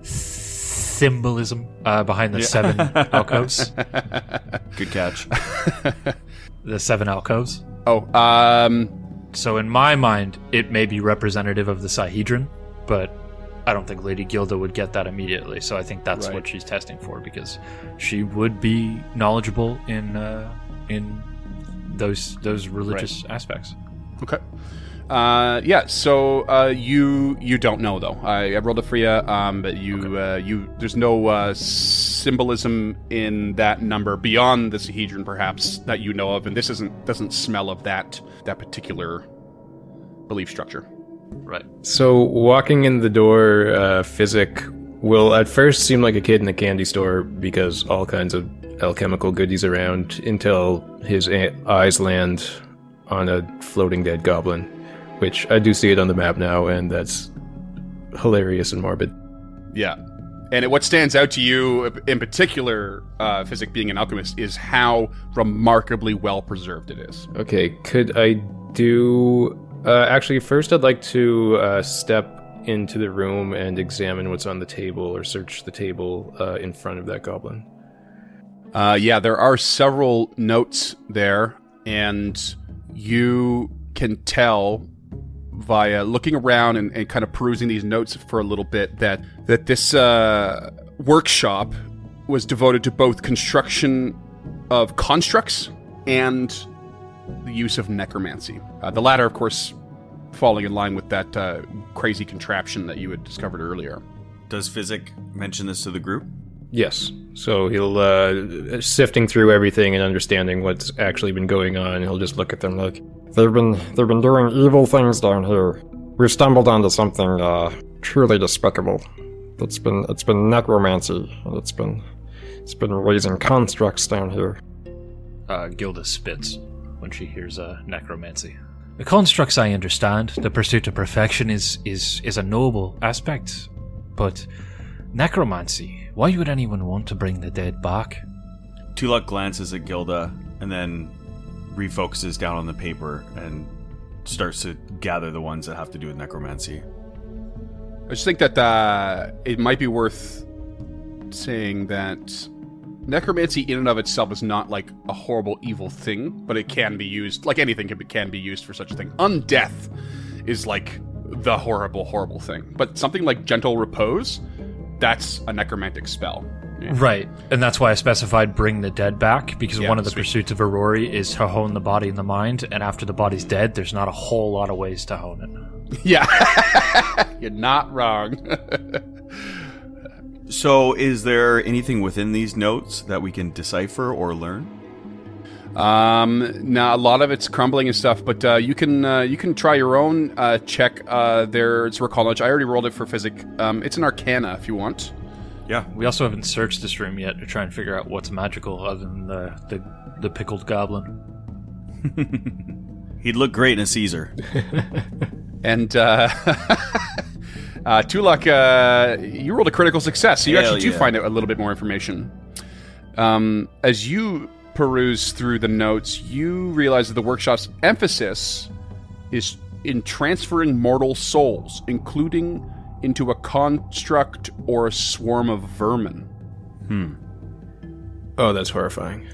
symbolism behind the 7 alcoves? Good catch. The 7 alcoves. Oh, So in my mind, it may be representative of the Sihedron, but I don't think Lady Gilda would get that immediately. So I think that's what she's testing for, because she would be knowledgeable in those religious aspects. Okay. Yeah. So you don't know though. I rolled it for you, but you there's no symbolism in that number beyond the Sihedron, perhaps, that you know of, and this doesn't smell of that particular belief structure. Right. So walking in the door, Physic will at first seem like a kid in a candy store because all kinds of alchemical goodies around, until his eyes land on a floating dead goblin, which I do see it on the map now, and that's hilarious and morbid. Yeah. And what stands out to you in particular, Physic being an alchemist, is how remarkably well preserved it is. Okay, could I do... actually, first I'd like to step into the room and examine what's on the table or search the table in front of that goblin. Yeah, there are several notes there, and you can tell via looking around and kind of perusing these notes for a little bit that this workshop was devoted to both construction of constructs and the use of necromancy. The latter, of course, falling in line with that crazy contraption that you had discovered earlier. Does Physic mention this to the group? Yes. So he'll, sifting through everything and understanding what's actually been going on, he'll just look at them like, They've been doing evil things down here. We've stumbled onto something truly despicable. It's been necromancy, and it's been raising constructs down here. Gilda spits when she hears necromancy. The constructs, I understand. The pursuit of perfection is a noble aspect, but necromancy. Why would anyone want to bring the dead back? Tulak glances at Gilda and then refocuses down on the paper and starts to gather the ones that have to do with necromancy. I just think that it might be worth saying that necromancy in and of itself is not like a horrible evil thing, but it can be used, like anything can be used for such a thing. Undeath is like the horrible thing. But something like gentle repose, that's a necromantic spell. Yeah. Right, and that's why I specified bring the dead back, because Yeah, one of the sweet. pursuits of Aurori is to hone the body and the mind, and after the body's dead, there's not a whole lot of ways to hone it. Yeah, you're not wrong. So, is there anything within these notes that we can decipher or learn? Now a lot of it's crumbling and stuff, but you can try your own check. There's recall knowledge. I already rolled it for Physic. It's an Arcana if you want. Yeah. We also haven't searched this room yet to try and figure out what's magical other than the pickled goblin. He'd look great in a Caesar. And Tulak, you rolled a critical success, so you Hell actually do yeah. find out a little bit more information. As you peruse through the notes, you realize that the workshop's emphasis is in transferring mortal souls, including into a construct or a swarm of vermin. oh, that's horrifying.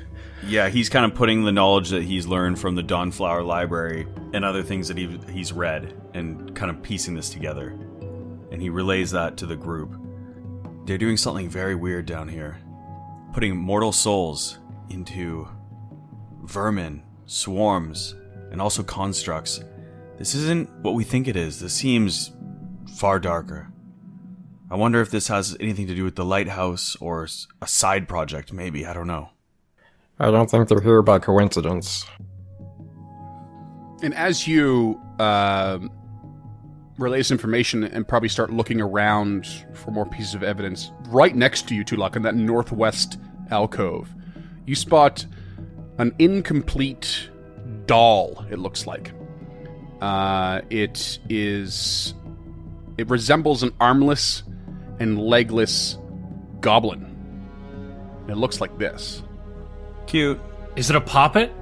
Yeah, he's kind of putting the knowledge that he's learned from the Dawnflower Library and other things that he's read and kind of piecing this together. And he relays that to the group. They're doing something very weird down here. Putting mortal souls into vermin, swarms, and also constructs. This isn't what we think it is. This seems far darker. I wonder if this has anything to do with the lighthouse or a side project, maybe. I don't know. I don't think they're here by coincidence. And as you relay this information and probably start looking around for more pieces of evidence, right next to you, Tulak, in that northwest alcove, you spot an incomplete doll, it looks like. It resembles an armless and legless goblin. It looks like this. Cute. Is it a poppet?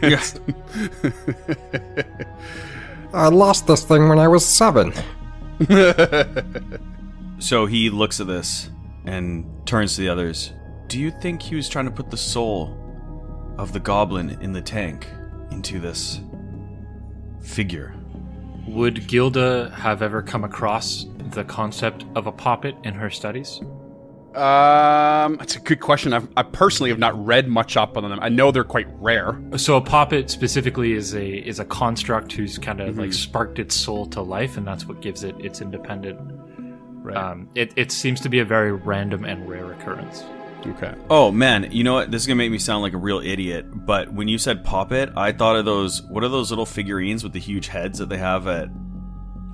Yes. I lost this thing when I was 7. So he looks at this and turns to the others. Do you think he was trying to put the soul of the goblin in the tank into this figure? Would Gilda have ever come across the concept of a poppet in her studies? That's a good question. I personally have not read much up on them. I know they're quite rare. So a poppet specifically is a construct who's kind of like sparked its soul to life, and that's what gives it its independent. Right. It seems to be a very random and rare occurrence. Okay. Oh man, you know what? This is gonna make me sound like a real idiot, but when you said poppet, I thought of those. What are those little figurines with the huge heads that they have at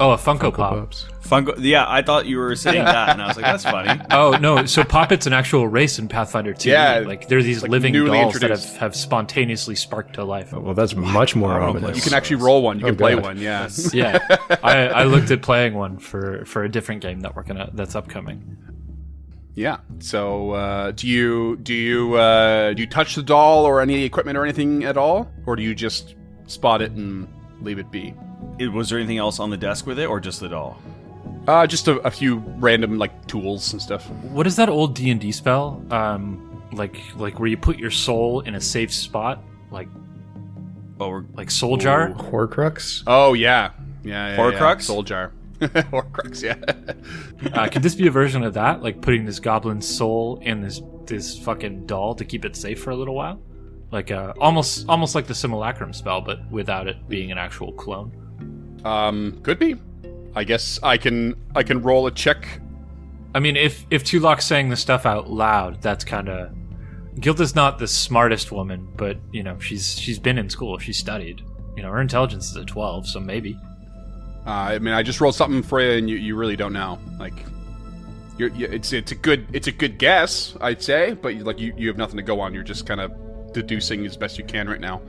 Oh, a Funko Pop. Pops. Funko? Yeah, I thought you were saying that, and I was like, that's funny. Oh no! So Poppet's an actual race in Pathfinder 2. Yeah, like they're these like living newly dolls that introduced. have spontaneously sparked to life. Well, that's much more ominous. You can actually roll one. You can play God. one. Yeah. Yeah, I looked at playing one for a different game that's upcoming. Yeah. So, do you touch the doll or any equipment or anything at all, or do you just spot it and leave it be? Was there anything else on the desk with it, or just the doll? Just a few random like tools and stuff. What is that old D&D spell? Like where you put your soul in a safe spot, like soul jar. Horcrux? Oh yeah. Horcrux? Soul jar. Horcrux. Yeah. Could this be a version of that, like putting this goblin's soul in this fucking doll to keep it safe for a little while, like almost like the simulacrum spell, but without it being an actual clone? Could be. I guess I can roll a check. I mean, if Tulok's saying this stuff out loud, that's kind of... Gilda's not the smartest woman, but, you know, she's been in school. She's studied. You know, her intelligence is a 12, so maybe. I mean, I just rolled something for you, and you really don't know. Like, it's a good guess, I'd say, but like you have nothing to go on. You're just kind of deducing as best you can right now.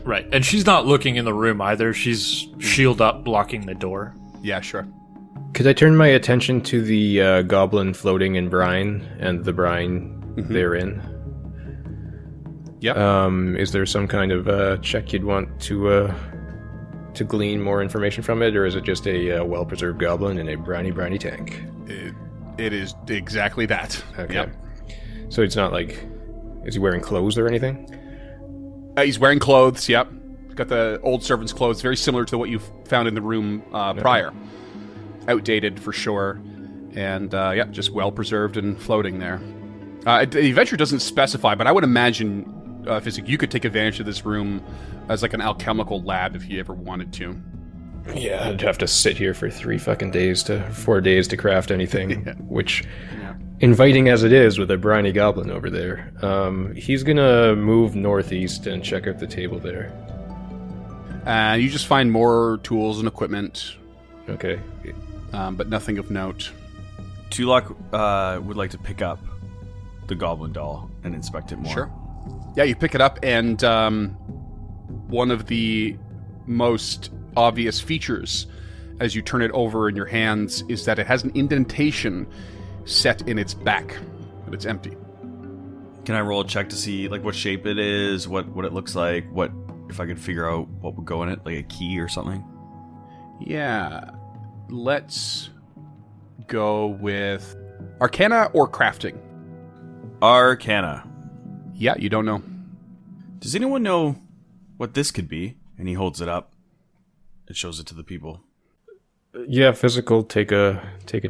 Right, and she's not looking in the room either. She's shield up, blocking the door. Yeah, sure. Could I turn my attention to the goblin floating in brine and the brine therein? Yep. Is there some kind of check you'd want to glean more information from it, or is it just a well-preserved goblin in a briny tank? It is exactly that. Okay. Yep. So it's not like... Is he wearing clothes or anything? He's wearing clothes, yep. Got the old servant's clothes, very similar to what you found in the room prior. Outdated for sure. And, just well-preserved and floating there. The adventure doesn't specify, but I would imagine, Physic, you could take advantage of this room as like an alchemical lab if you ever wanted to. Yeah, I'd have to sit here for 4 days to craft anything, which... Inviting as it is with a briny goblin over there, he's gonna move northeast and check out the table there. And you just find more tools and equipment, Okay. but nothing of note. Tulok would like to pick up the goblin doll and inspect it more. Sure. Yeah, you pick it up, and one of the most obvious features as you turn it over in your hands is that it has an indentation set in its back, but it's empty. Can I roll a check to see like what shape it is, what it looks like, what if I could figure out what would go in it, like a key or something? Yeah. Let's go with Arcana or Crafting. Arcana. Yeah, you don't know. Does anyone know what this could be? And he holds it up. It shows it to the people. Yeah, physical, take an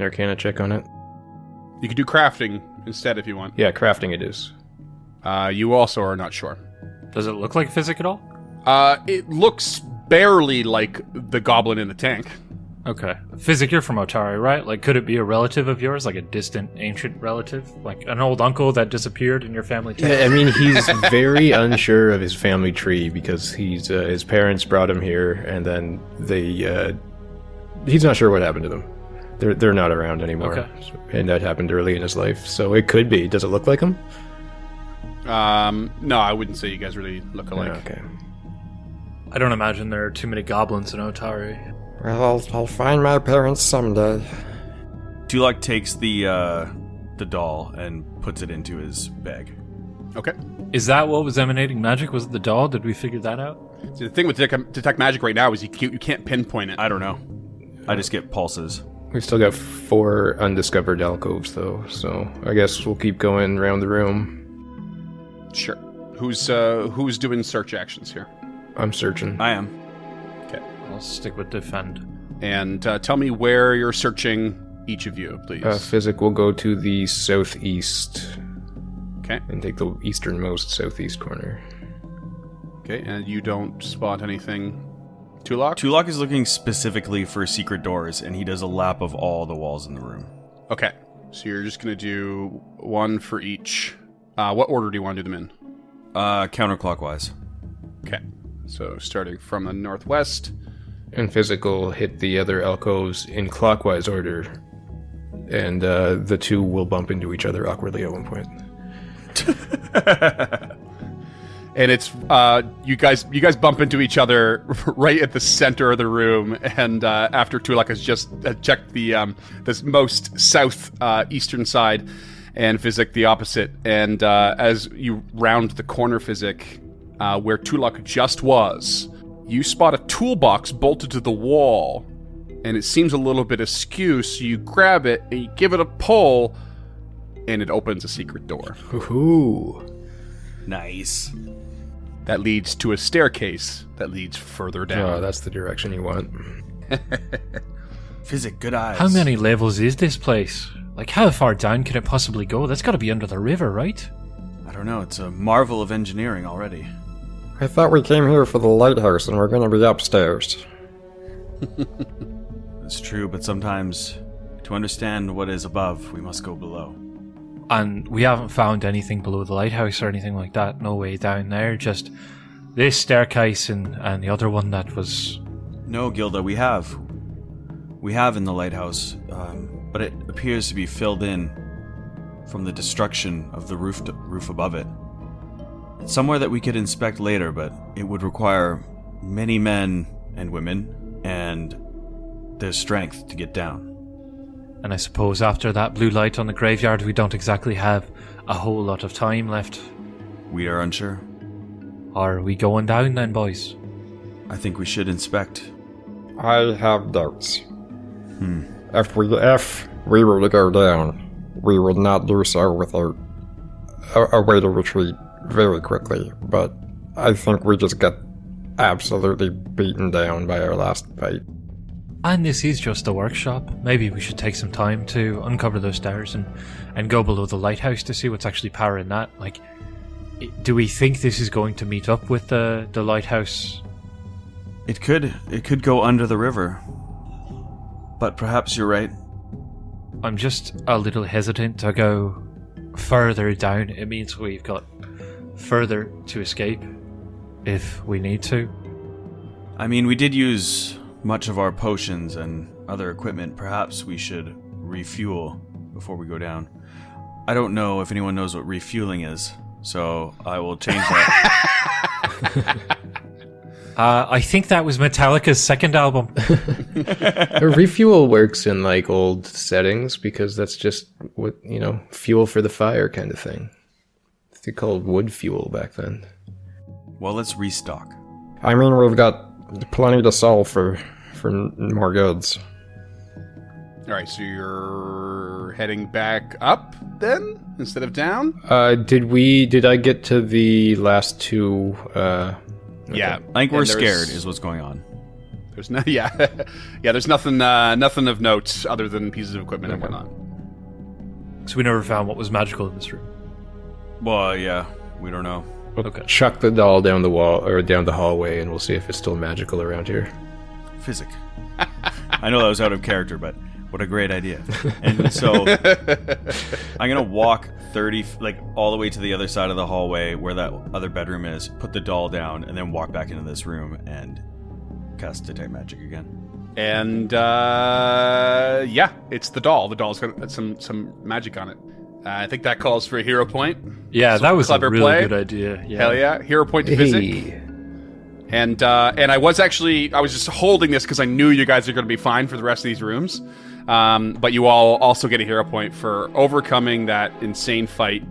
Arcana check on it. You could do Crafting instead if you want. Yeah, crafting it is. You also are not sure. Does it look like physic at all? It looks barely like the goblin in the tank. Okay. Physic, you're from Otari, right? Like, could it be a relative of yours? Like a distant, ancient relative? Like an old uncle that disappeared in your family tree? Yeah, I mean, he's very unsure of his family tree because his parents brought him here, and then he's not sure what happened to them. They're not around anymore. Okay. And that happened early in his life, so it could be. Does it look like him? No, I wouldn't say you guys really look alike. Okay. I don't imagine there are too many goblins in Otari. Well, I'll find my parents someday. Tulok takes the doll and puts it into his bag. Okay. Is that what was emanating magic? Was it the doll? Did we figure that out? So the thing with detect magic right now is you can't pinpoint it. I don't know. I just get pulses. We've still got 4 undiscovered alcoves, though, so I guess we'll keep going around the room. Sure. Who's doing search actions here? I'm searching. I am. Okay. I'll stick with defend. And tell me where you're searching, each of you, please. Physic will go to the southeast. Okay. And take the easternmost southeast corner. Okay, and you don't spot anything. Tulok? Tulok is looking specifically for secret doors, and he does a lap of all the walls in the room. Okay. So you're just going to do one for each. What order do you want to do them in? Counterclockwise. Okay. So starting from the northwest. And physical hit the other alcoves in clockwise order. And the two will bump into each other awkwardly at one point. And it's you guys bump into each other right at the center of the room, and after Tulok has just checked the this most south eastern side, and Physic the opposite. And as you round the corner, Physic, where Tulak just was, you spot a toolbox bolted to the wall, and it seems a little bit askew, so you grab it and you give it a pull, and it opens a secret door. Ooh. Nice. That leads to a staircase that leads further down. Oh, that's the direction you want. Physic, good eyes. How many levels is this place? Like, how far down can it possibly go? That's got to be under the river, right? I don't know. It's a marvel of engineering already. I thought we came here for the lighthouse and we're gonna be upstairs. It's true, but sometimes to understand what is above, we must go below. And we haven't found anything below the lighthouse or anything like that. No way down there. Just this staircase and the other one that was... No, Gilda, we have. We have in the lighthouse, but it appears to be filled in from the destruction of the roof above it. It's somewhere that we could inspect later, but it would require many men and women and their strength to get down. And I suppose after that blue light on the graveyard, we don't exactly have a whole lot of time left. We are unsure. Are we going down then, boys? I think we should inspect. I have doubts. If we were to go down, we would not do so without a way to retreat very quickly. But I think we just got absolutely beaten down by our last fight. And this is just a workshop. Maybe we should take some time to uncover those stairs and go below the lighthouse to see what's actually powering that. Like, do we think this is going to meet up with the lighthouse? It could go under the river. But perhaps you're right. I'm just a little hesitant to go further down. It means we've got further to escape if we need to. I mean, we did use much of our potions and other equipment. Perhaps we should refuel before we go down. I don't know if anyone knows what refueling is, so I will change that. I think that was Metallica's second album. A refuel works in like old settings because that's just what, fuel for the fire kind of thing. They called wood fuel back then. Well, let's restock. I mean, we've got plenty to sell for more goods. All right, so you're heading back up then instead of down? Did I get to the last two? Yeah, I think we're and scared is what's going on. There's no, yeah, There's nothing of note other than pieces of equipment and whatnot. So we never found what was magical in this room. Well, yeah, we don't know. Okay. Chuck the doll down the wall or down the hallway, and we'll see if it's still magical around here. Physic. I know that was out of character, but what a great idea. And so I'm going to walk 30, all the way to the other side of the hallway where that other bedroom is, put the doll down, and then walk back into this room and cast Detect Magic again. And, it's the doll. The doll's got some magic on it. I think that calls for a hero point. Yeah, that was a clever really play. good idea. Yeah. Hell yeah. Hero point to Physic. Hey. And I was just holding this because I knew you guys are going to be fine for the rest of these rooms. But you all also get a hero point for overcoming that insane fight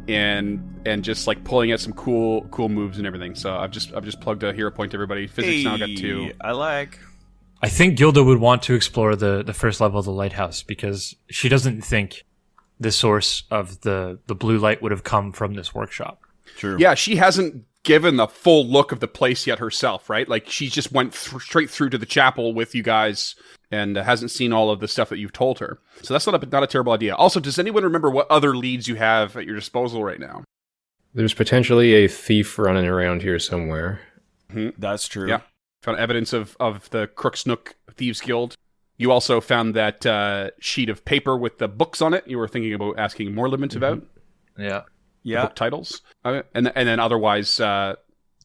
and just like pulling out some cool moves and everything. So I've just plugged a hero point to everybody. Physics now got 2. I like. I think Gilda would want to explore the first level of the lighthouse because she doesn't think the source of the blue light would have come from this workshop. True. Yeah, she hasn't given the full look of the place yet herself, right? Like she just went straight through to the chapel with you guys and hasn't seen all of the stuff that you've told her. So that's not a terrible idea. Also, does anyone remember what other leads you have at your disposal right now? There's potentially a thief running around here somewhere. That's true. Yeah. Found evidence of the Crooksnook Thieves Guild. You also found that sheet of paper with the books on it you were thinking about asking Morlimont about. Yeah. Yeah. Book titles. And then otherwise,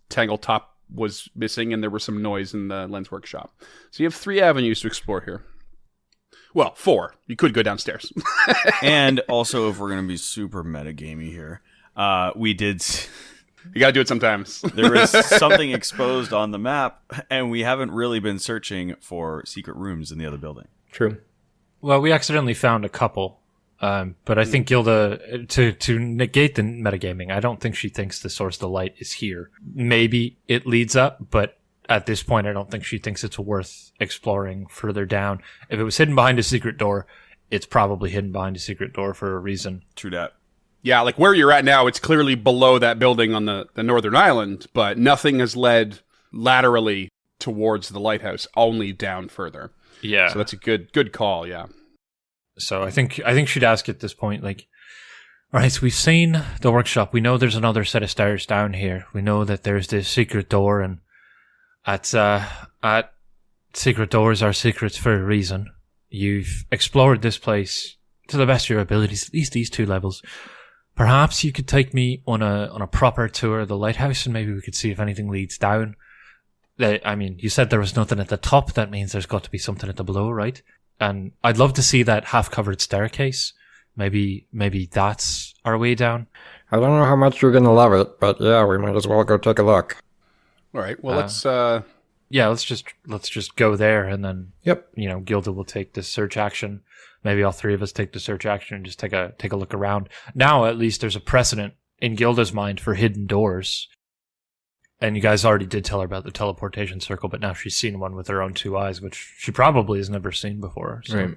Tangle Top was missing and there was some noise in the lens workshop. So you have 3 avenues to explore here. Well, 4. You could go downstairs. And also, if we're going to be super metagamey here, we did... You gotta do it sometimes. There was something exposed on the map, and we haven't really been searching for secret rooms in the other building. True. Well, we accidentally found a couple But I think Gilda, to negate the metagaming, I don't think she thinks the source of the light is here. Maybe it leads up, but at this point, I don't think she thinks it's worth exploring further down. If it was hidden behind a secret door, it's probably hidden behind a secret door for a reason. True that. Yeah, like where you're at now, it's clearly below that building on the northern island, but nothing has led laterally towards the lighthouse, only down further. Yeah. So that's a good call, yeah. So I think she'd ask at this point, like, all right, so we've seen the workshop. We know there's another set of stairs down here. We know that there's this secret door, and at secret doors are secrets for a reason. You've explored this place to the best of your abilities, at least these 2 levels. Perhaps you could take me on a proper tour of the lighthouse, and maybe we could see if anything leads down. I mean, you said there was nothing at the top. That means there's got to be something at the below, right? And I'd love to see that half-covered staircase. Maybe that's our way down. I don't know how much you're gonna love it, but yeah, we might as well go take a look. All right, well, let's... Yeah, let's just go there, and then Yep. Gilda will take the search action. Maybe all 3 of us take the search action and just take a look around. Now, at least there's a precedent in Gilda's mind for hidden doors. And you guys already did tell her about the teleportation circle, but now she's seen one with her own 2 eyes, which she probably has never seen before. So.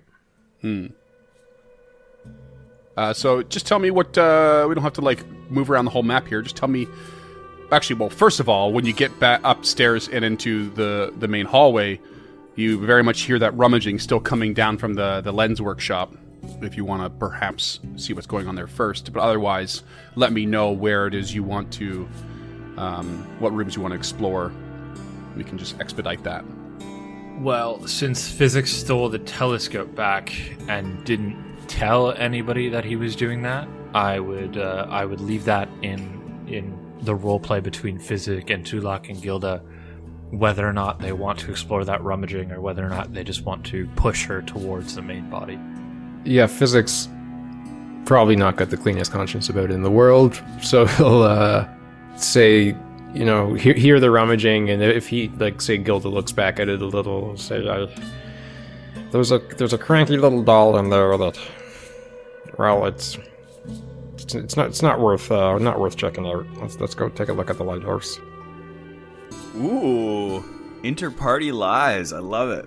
Right. So just tell me what... we don't have to, move around the whole map here. Just tell me... Actually, well, first of all, when you get back upstairs and into the main hallway, you very much hear that rummaging still coming down from the lens workshop, if you want to perhaps see what's going on there first. But otherwise, let me know where it is you want to... what rooms you want to explore. We can just expedite that. Well, since Physics stole the telescope back and didn't tell anybody that he was doing that, I would leave that in the role play between Physic and Tulak and Gilda, whether or not they want to explore that rummaging or whether or not they just want to push her towards the main body. Yeah, Physics probably not got the cleanest conscience about it in the world, so he'll say, hear the rummaging, and if he, say Gilda looks back at it a little, say, There's a cranky little doll in there that, well, it's not worth checking out. Let's go take a look at the lighthouse. Ooh, inter-party lies. I love it.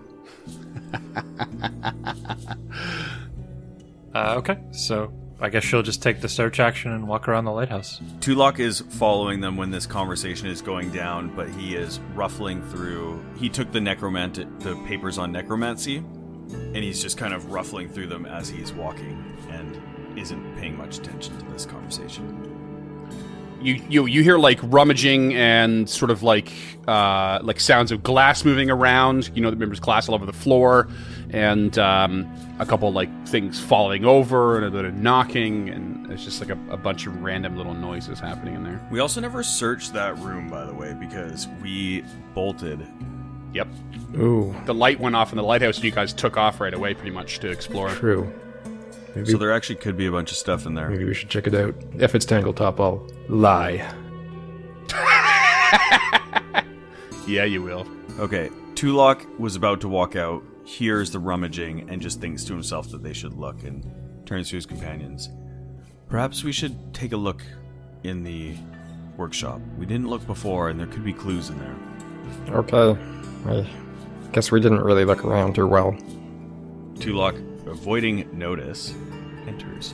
Okay, so I guess she'll just take the search action and walk around the lighthouse. Tulak is following them when this conversation is going down, but he is ruffling through. He took the papers on necromancy, and he's just kind of ruffling through them as he's walking, and isn't paying much attention to this conversation. You hear rummaging and sort of like sounds of glass moving around. There's glass all over the floor, and a couple things falling over and a bit of knocking, and it's just a bunch of random little noises happening in there. We also never searched that room, by the way, because we bolted. Yep. ooh, The light went off in the lighthouse, and you guys took off right away, pretty much, to explore. true. Maybe, So there actually could be a bunch of stuff in there. maybe we should check it out. If it's Tangletop, I'll lie. Yeah, you will. Okay, Tulak was about to walk out, hears the rummaging, and just thinks to himself that they should look, and turns to his companions. Perhaps we should take a look in the workshop. We didn't look before, and there could be clues in there. Okay, I guess we didn't really look around too well. Tulak, avoiding notice, enters.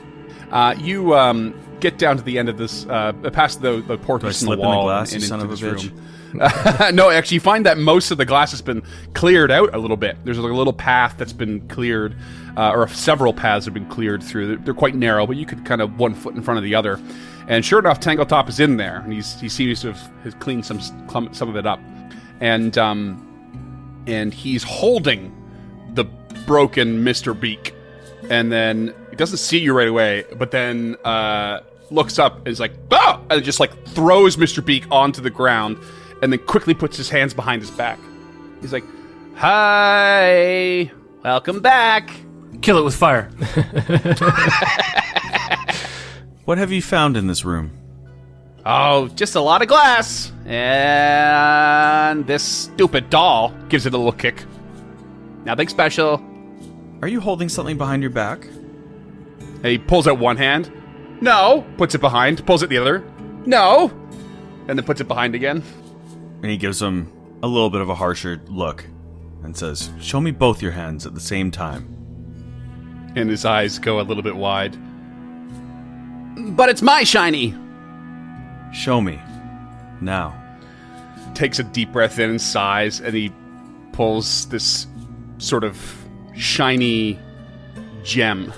You get down to the end of this, past the portals in the slip in the wall, glass, and you son into of a this bitch? room. No, actually, you find that most of the glass has been cleared out a little bit. There's a little path that's been cleared, or several paths have been cleared through. They're quite narrow, but you could kind of 1 foot in front of the other. And sure enough, Tangletop is in there, and he seems to have cleaned some of it up, and he's holding the broken Mr. Beak, and then he doesn't see you right away, but then looks up and is like, "Ah!" and just throws Mr. Beak onto the ground, and then quickly puts his hands behind his back. He's like, "Hi, welcome back." Kill it with fire. What have you found in this room? Oh, just a lot of glass, and this stupid doll gives it a little kick. Nothing special. Are you holding something behind your back? And he pulls out one hand. No. Puts it behind. Pulls it the other. No. And then puts it behind again. And he gives him a little bit of a harsher look and says, "Show me both your hands at the same time." And his eyes go a little bit wide. But it's my shiny. "Show me. Now." Takes a deep breath in and sighs, and he pulls this sort of shiny gem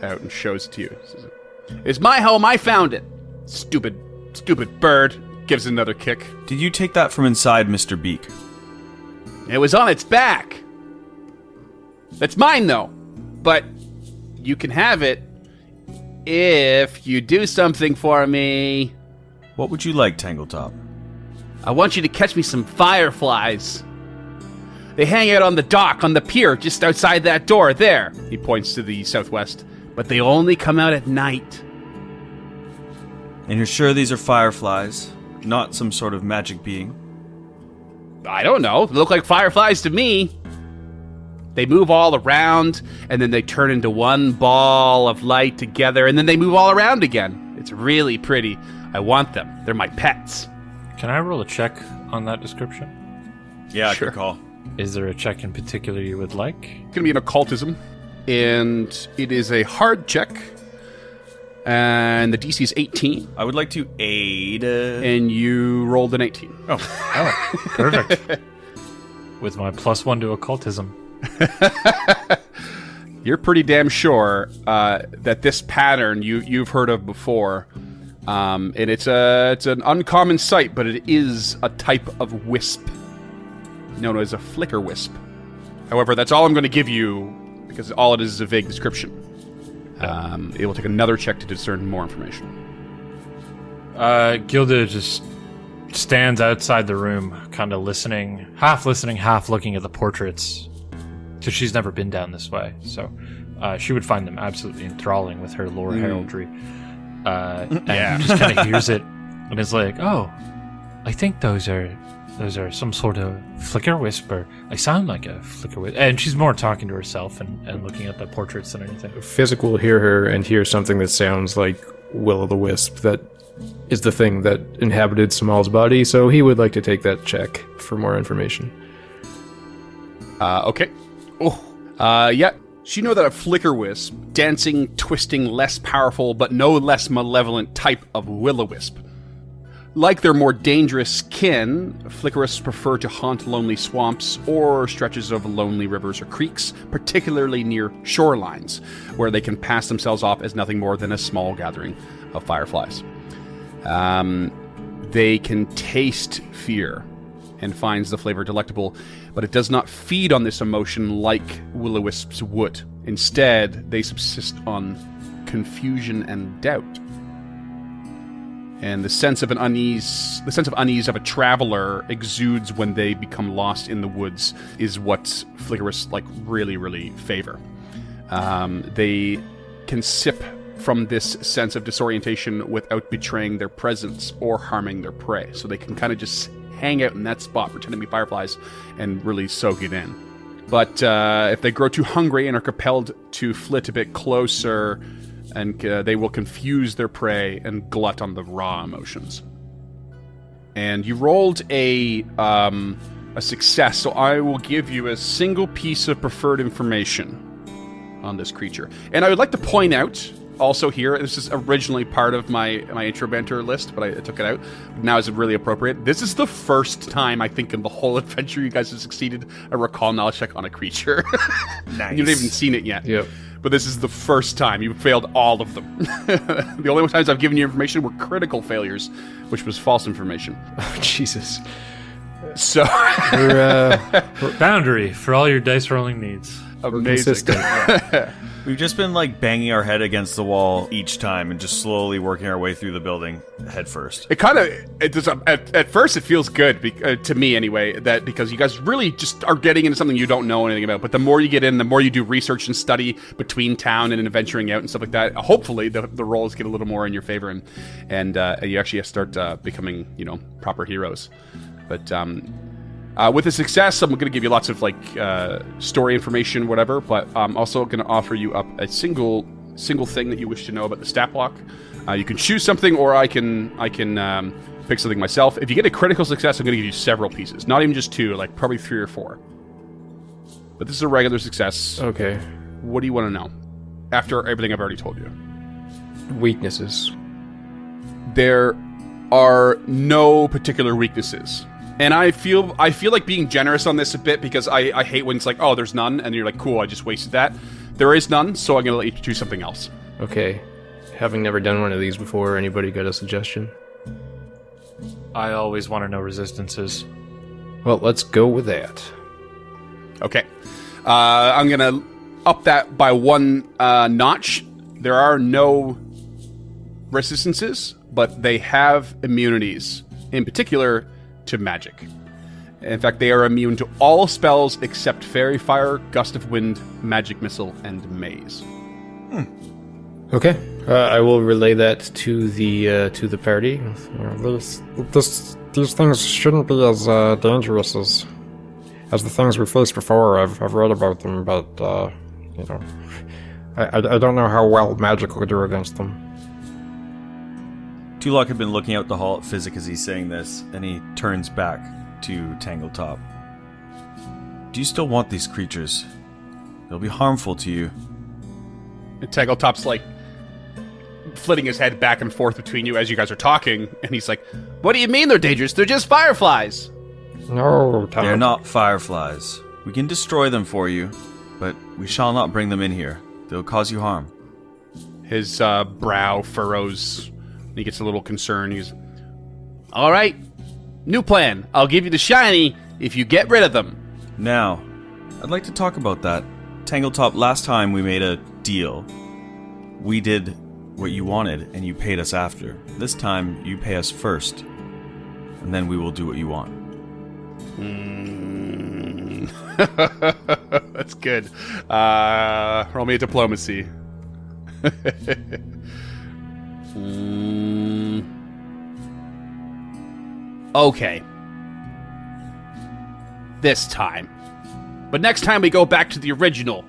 out and shows it to you. He says, "It's my home. I found it. Stupid bird." Gives it another kick. "Did you take that from inside Mr. Beak?" It was on its back. It's mine, though. But you can have it if you do something for me. "What would you like, Tangletop?" I want you to catch me some fireflies. They hang out on the dock, on the pier, just outside that door there. He points to the southwest. But they only come out at night. "And you're sure these are fireflies, not some sort of magic being?" I don't know. They look like fireflies to me. They move all around, and then they turn into one ball of light together, and then they move all around again. It's really pretty. I want them. They're my pets. Can I roll a check on that description? Yeah, Sure. good call. Is there a check in particular you would like? It's going to be an occultism, and it is a hard check, and the DC is 18, I would like to aid. and you rolled an 18. Oh, perfect. With my +1 to occultism. You're pretty damn sure that this pattern you've heard of before, and it's an uncommon sight, but it is a type of wisp known as a flicker wisp. However, that's all I'm going to give you because all it is a vague description. It will take another check to discern more information. Gilda just stands outside the room, kind of listening, half looking at the portraits, because she's never been down this way. So she would find them absolutely enthralling with her lore heraldry. And just kind of hears it and is like, "Oh, I think those are some sort of flicker whisper. I sound like a flicker whisper." And she's more talking to herself and looking at the portraits than anything. Physic will hear her and hear something that sounds like Will-o'-the-Wisp. That is the thing that inhabited Samal's body, so he would like to take that check for more information. Okay. Yeah. So you know that a flicker wisp, dancing, twisting, less powerful, but no less malevolent type of will-o'-wisp. Like their more dangerous kin, flickerists prefer to haunt lonely swamps or stretches of lonely rivers or creeks, particularly near shorelines, where they can pass themselves off as nothing more than a small gathering of fireflies. They can taste fear and finds the flavor delectable, but it does not feed on this emotion like will-o'-wisps would. Instead, they subsist on confusion and doubt. And the sense of unease of a traveler exudes when they become lost in the woods is what flickerists really, really favor. They can sip from this sense of disorientation without betraying their presence or harming their prey. So they can kind of just hang out in that spot, pretend to be fireflies, and really soak it in. But if they grow too hungry and are compelled to flit a bit closer, and they will confuse their prey and glut on the raw emotions. And you rolled a success, so I will give you a single piece of preferred information on this creature. And I would like to point out also here, this is originally part of my intro banter list, but I took it out. Now is really appropriate. This is the first time I think in the whole adventure you guys have succeeded a recall knowledge check on a creature. Nice. You've not even seen it yet. Yep. But this is the first time. You've failed all of them. The only times I've given you information were critical failures, which was false information. Oh, Jesus. So We're, Boundary for all your dice rolling needs. amazing. consistent. We've just been banging our head against the wall each time and just slowly working our way through the building head first. It kind of, at first it feels good, to me anyway, that because you guys really just are getting into something you don't know anything about. But the more you get in, the more you do research and study between town and venturing out and stuff like that, hopefully the rolls get a little more in your favor and you actually start becoming, proper heroes. But with the success, I'm going to give you lots of story information, whatever. But I'm also going to offer you up a single single thing that you wish to know about the stat block. You can choose something, or I can pick something myself. If you get a critical success, I'm going to give you several pieces. Not even just 2, like probably 3 or 4. But this is a regular success. Okay. What do you want to know? After everything I've already told you. Weaknesses. There are no particular weaknesses. And I feel like being generous on this a bit, because I hate when it's like, oh, there's none, and you're like, cool, I just wasted that. There is none, so I'm going to let you choose something else. Okay. Having never done one of these before, anybody got a suggestion? I always want to know resistances. Well, let's go with that. Okay. I'm going to up that by 1 notch. There are no resistances, but they have immunities, in particular to magic. In fact, they are immune to all spells except Fairy Fire, Gust of Wind, Magic Missile, and Maze. Okay. I will relay that to the party. These things shouldn't be as dangerous as the things we faced before. I've read about them, but you know, I don't know how well magic will do against them. Tulok had been looking out the hall at Physic as he's saying this, and he turns back to Tangletop. Do you still want these creatures? They'll be harmful to you. And Tangletop's like flitting his head back and forth between you as you guys are talking, and he's like, "What do you mean they're dangerous? They're just fireflies." No, Tom. They're not fireflies. We can destroy them for you, but we shall not bring them in here. They'll cause you harm. His brow furrows. He gets a little concerned. He's, all right, new plan. I'll give you the shiny if you get rid of them. Now, I'd like to talk about that. Tangletop, last time we made a deal. We did what you wanted, and you paid us after. This time, you pay us first, and then we will do what you want. That's good. Roll me a diplomacy. Okay. This time. But next time we go back to the original.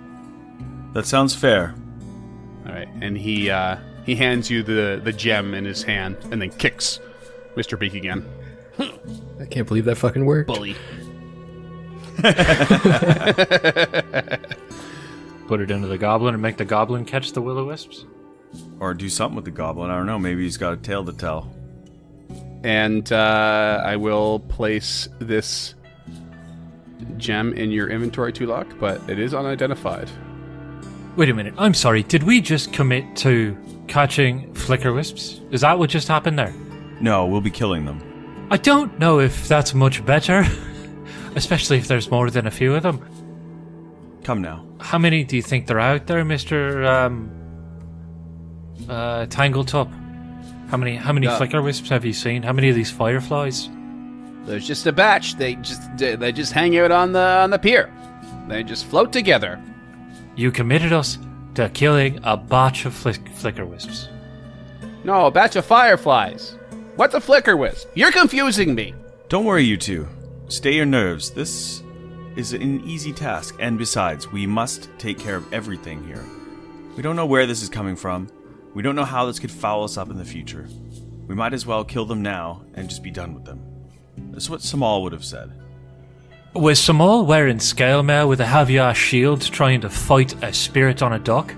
That sounds fair. All right, and he hands you the gem in his hand and then kicks Mr. Beak again. I can't believe that fucking worked. Bully. Put it into the goblin and make the goblin catch the will-o-wisps? Or do something with the goblin. I don't know. Maybe he's got a tale to tell. And I will place this gem in your inventory, Tulok, but it is unidentified. Wait a minute, I'm sorry, did we just commit to catching flicker wisps? Is that what just happened there? No, we'll be killing them. I don't know if that's much better, especially if there's more than a few of them. Come now. How many do you think there are out there, Mr. Tangletop? How many flicker wisps have you seen? How many of these fireflies? There's just a batch. They just hang out on the pier. They just float together. You committed us to killing a batch of flicker wisps. No, a batch of fireflies. What's a flicker wisp? You're confusing me. Don't worry, you two. Stay your nerves. This is an easy task, and besides, we must take care of everything here. We don't know where this is coming from. We don't know how this could foul us up in the future. We might as well kill them now and just be done with them. That's what Samal would have said. Was Samal wearing scale mail with a heavy-ass shield trying to fight a spirit on a dock?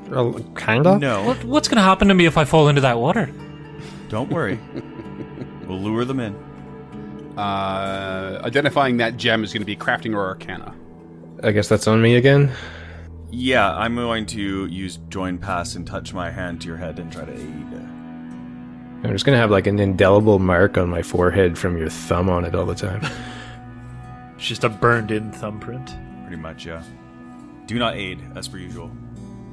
Well, kinda? No, What's going to happen to me if I fall into that water? don't worry. We'll lure them in. Identifying that gem is going to be crafting or arcana. I guess that's on me again. Yeah, I'm going to use join pass and touch my hand to your head and try to aid. I'm just gonna have like an indelible mark on my forehead from your thumb on it all the time. It's just a burned-in thumbprint. Pretty much, yeah. Do not aid, as per usual.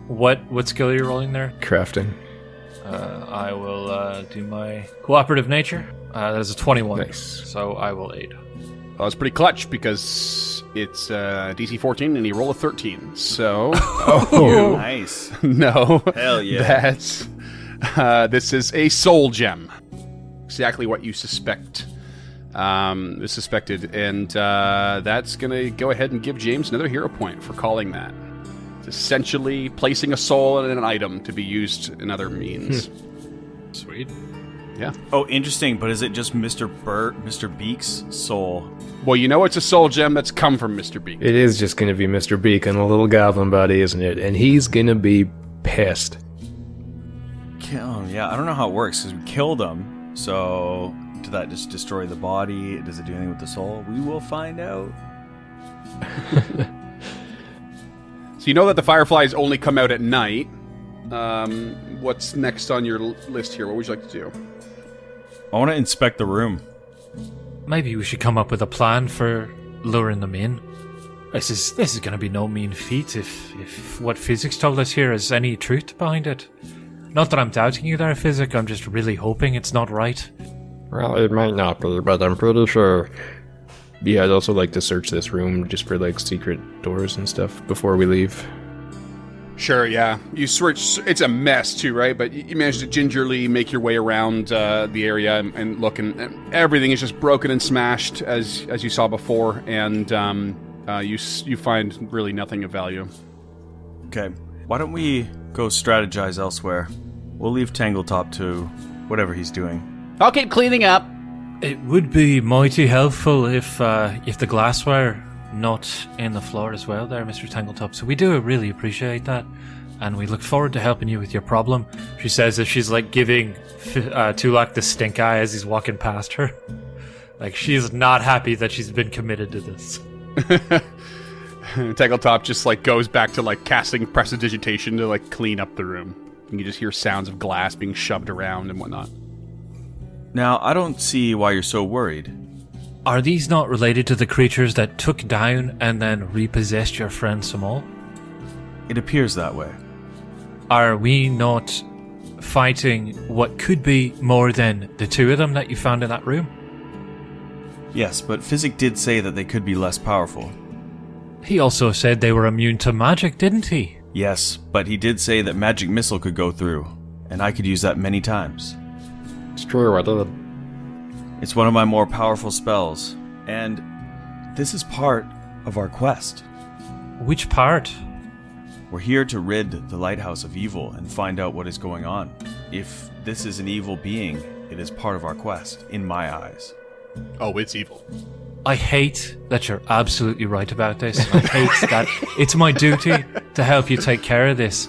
What skill are you rolling there? Crafting. I will do my cooperative nature. That is a 21. Nice. So I will aid. Well, it's pretty clutch because it's DC 14 and he rolled a 13. So, Nice. no. Hell yeah. That's this is a soul gem. Exactly what you suspected, and that's gonna go ahead and give James another hero point for calling that. It's essentially placing a soul in an item to be used in other means. Sweet. Yeah. Oh, interesting. But is it just Mr. Beak's soul? Well, you know it's a soul gem that's come from Mr. Beak. It is just going to be Mr. Beak and a little goblin body, isn't it? And he's going to be pissed. Yeah, I don't know how it works because we killed him. So, did that just destroy the body? Does it do anything with the soul? We will find out. So you know that the fireflies only come out at night. What's next on your list here? What would you like to do? I want to inspect the room. Maybe we should come up with a plan for luring them in. This is going to be no mean feat if what physics told us here has any truth behind it. Not that I'm doubting you there, Physic. I'm just really hoping it's not right. Well, it might not be, but I'm pretty sure. Yeah, I'd also like to search this room just for, like, secret doors and stuff before we leave. Sure, yeah. You switch. It's a mess too, right? But you manage to gingerly make your way around the area and look, and everything is just broken and smashed as you saw before, and you find really nothing of value. Okay. Why don't we go strategize elsewhere? We'll leave Tangletop to whatever he's doing. I'll keep cleaning up. It would be mighty helpful if the glassware not in the floor as well there, Mr. Tangletop. So we do really appreciate that, and we look forward to helping you with your problem. She says as she's like giving Tulak the stink eye as he's walking past her. Like, she's not happy that she's been committed to this. Tangletop just like goes back to like casting prestidigitation to like clean up the room. And you just hear sounds of glass being shoved around and whatnot. Now, I don't see why you're so worried. Are these not related to the creatures that took down and then repossessed your friend Samal? It appears that way. Are we not fighting what could be more than the two of them that you found in that room? Yes, but Physic did say that they could be less powerful. He also said they were immune to magic, didn't he? Yes, but he did say that Magic Missile could go through, and I could use that many times. It's true, I did. It's one of my more powerful spells, and this is part of our quest. Which part? We're here to rid the lighthouse of evil and find out what is going on. If this is an evil being, it is part of our quest, in my eyes. Oh, it's evil. I hate that you're absolutely right about this. I hate that it's my duty to help you take care of this.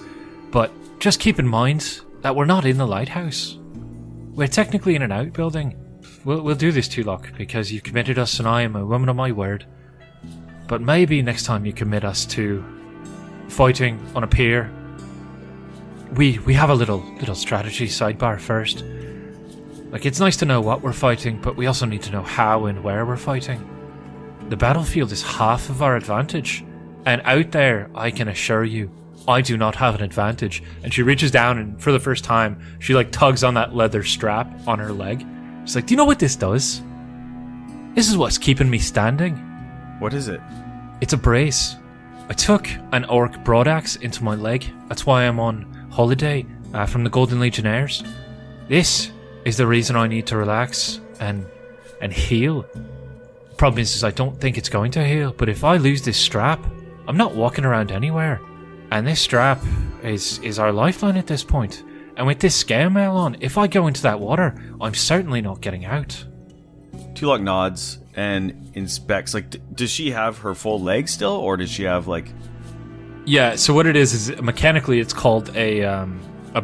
But just keep in mind that we're not in the lighthouse. We're technically in an outbuilding. We'll do this, Tulok, because you've committed us and I am a woman of my word. But maybe next time you commit us to fighting on a pier, we have a little strategy sidebar first. Like, it's nice to know what we're fighting, but we also need to know how and where we're fighting. The battlefield is half of our advantage, and out there, I can assure you, I do not have an advantage. And she reaches down, and for the first time, she like tugs on that leather strap on her leg. She's like, do you know what this does? This is what's keeping me standing. What is it? It's a brace. I took an orc broadaxe into my leg. That's why I'm on holiday from the Golden Legionnaires. This is the reason I need to relax and heal. Problem is I don't think it's going to heal, but if I lose this strap, I'm not walking around anywhere. And this strap is our lifeline at this point. And with this scale mail on, if I go into that water, I'm certainly not getting out. Tulok nods and inspects. Like, does she have her full leg still, or does she have like? Yeah. So what it is mechanically it's called a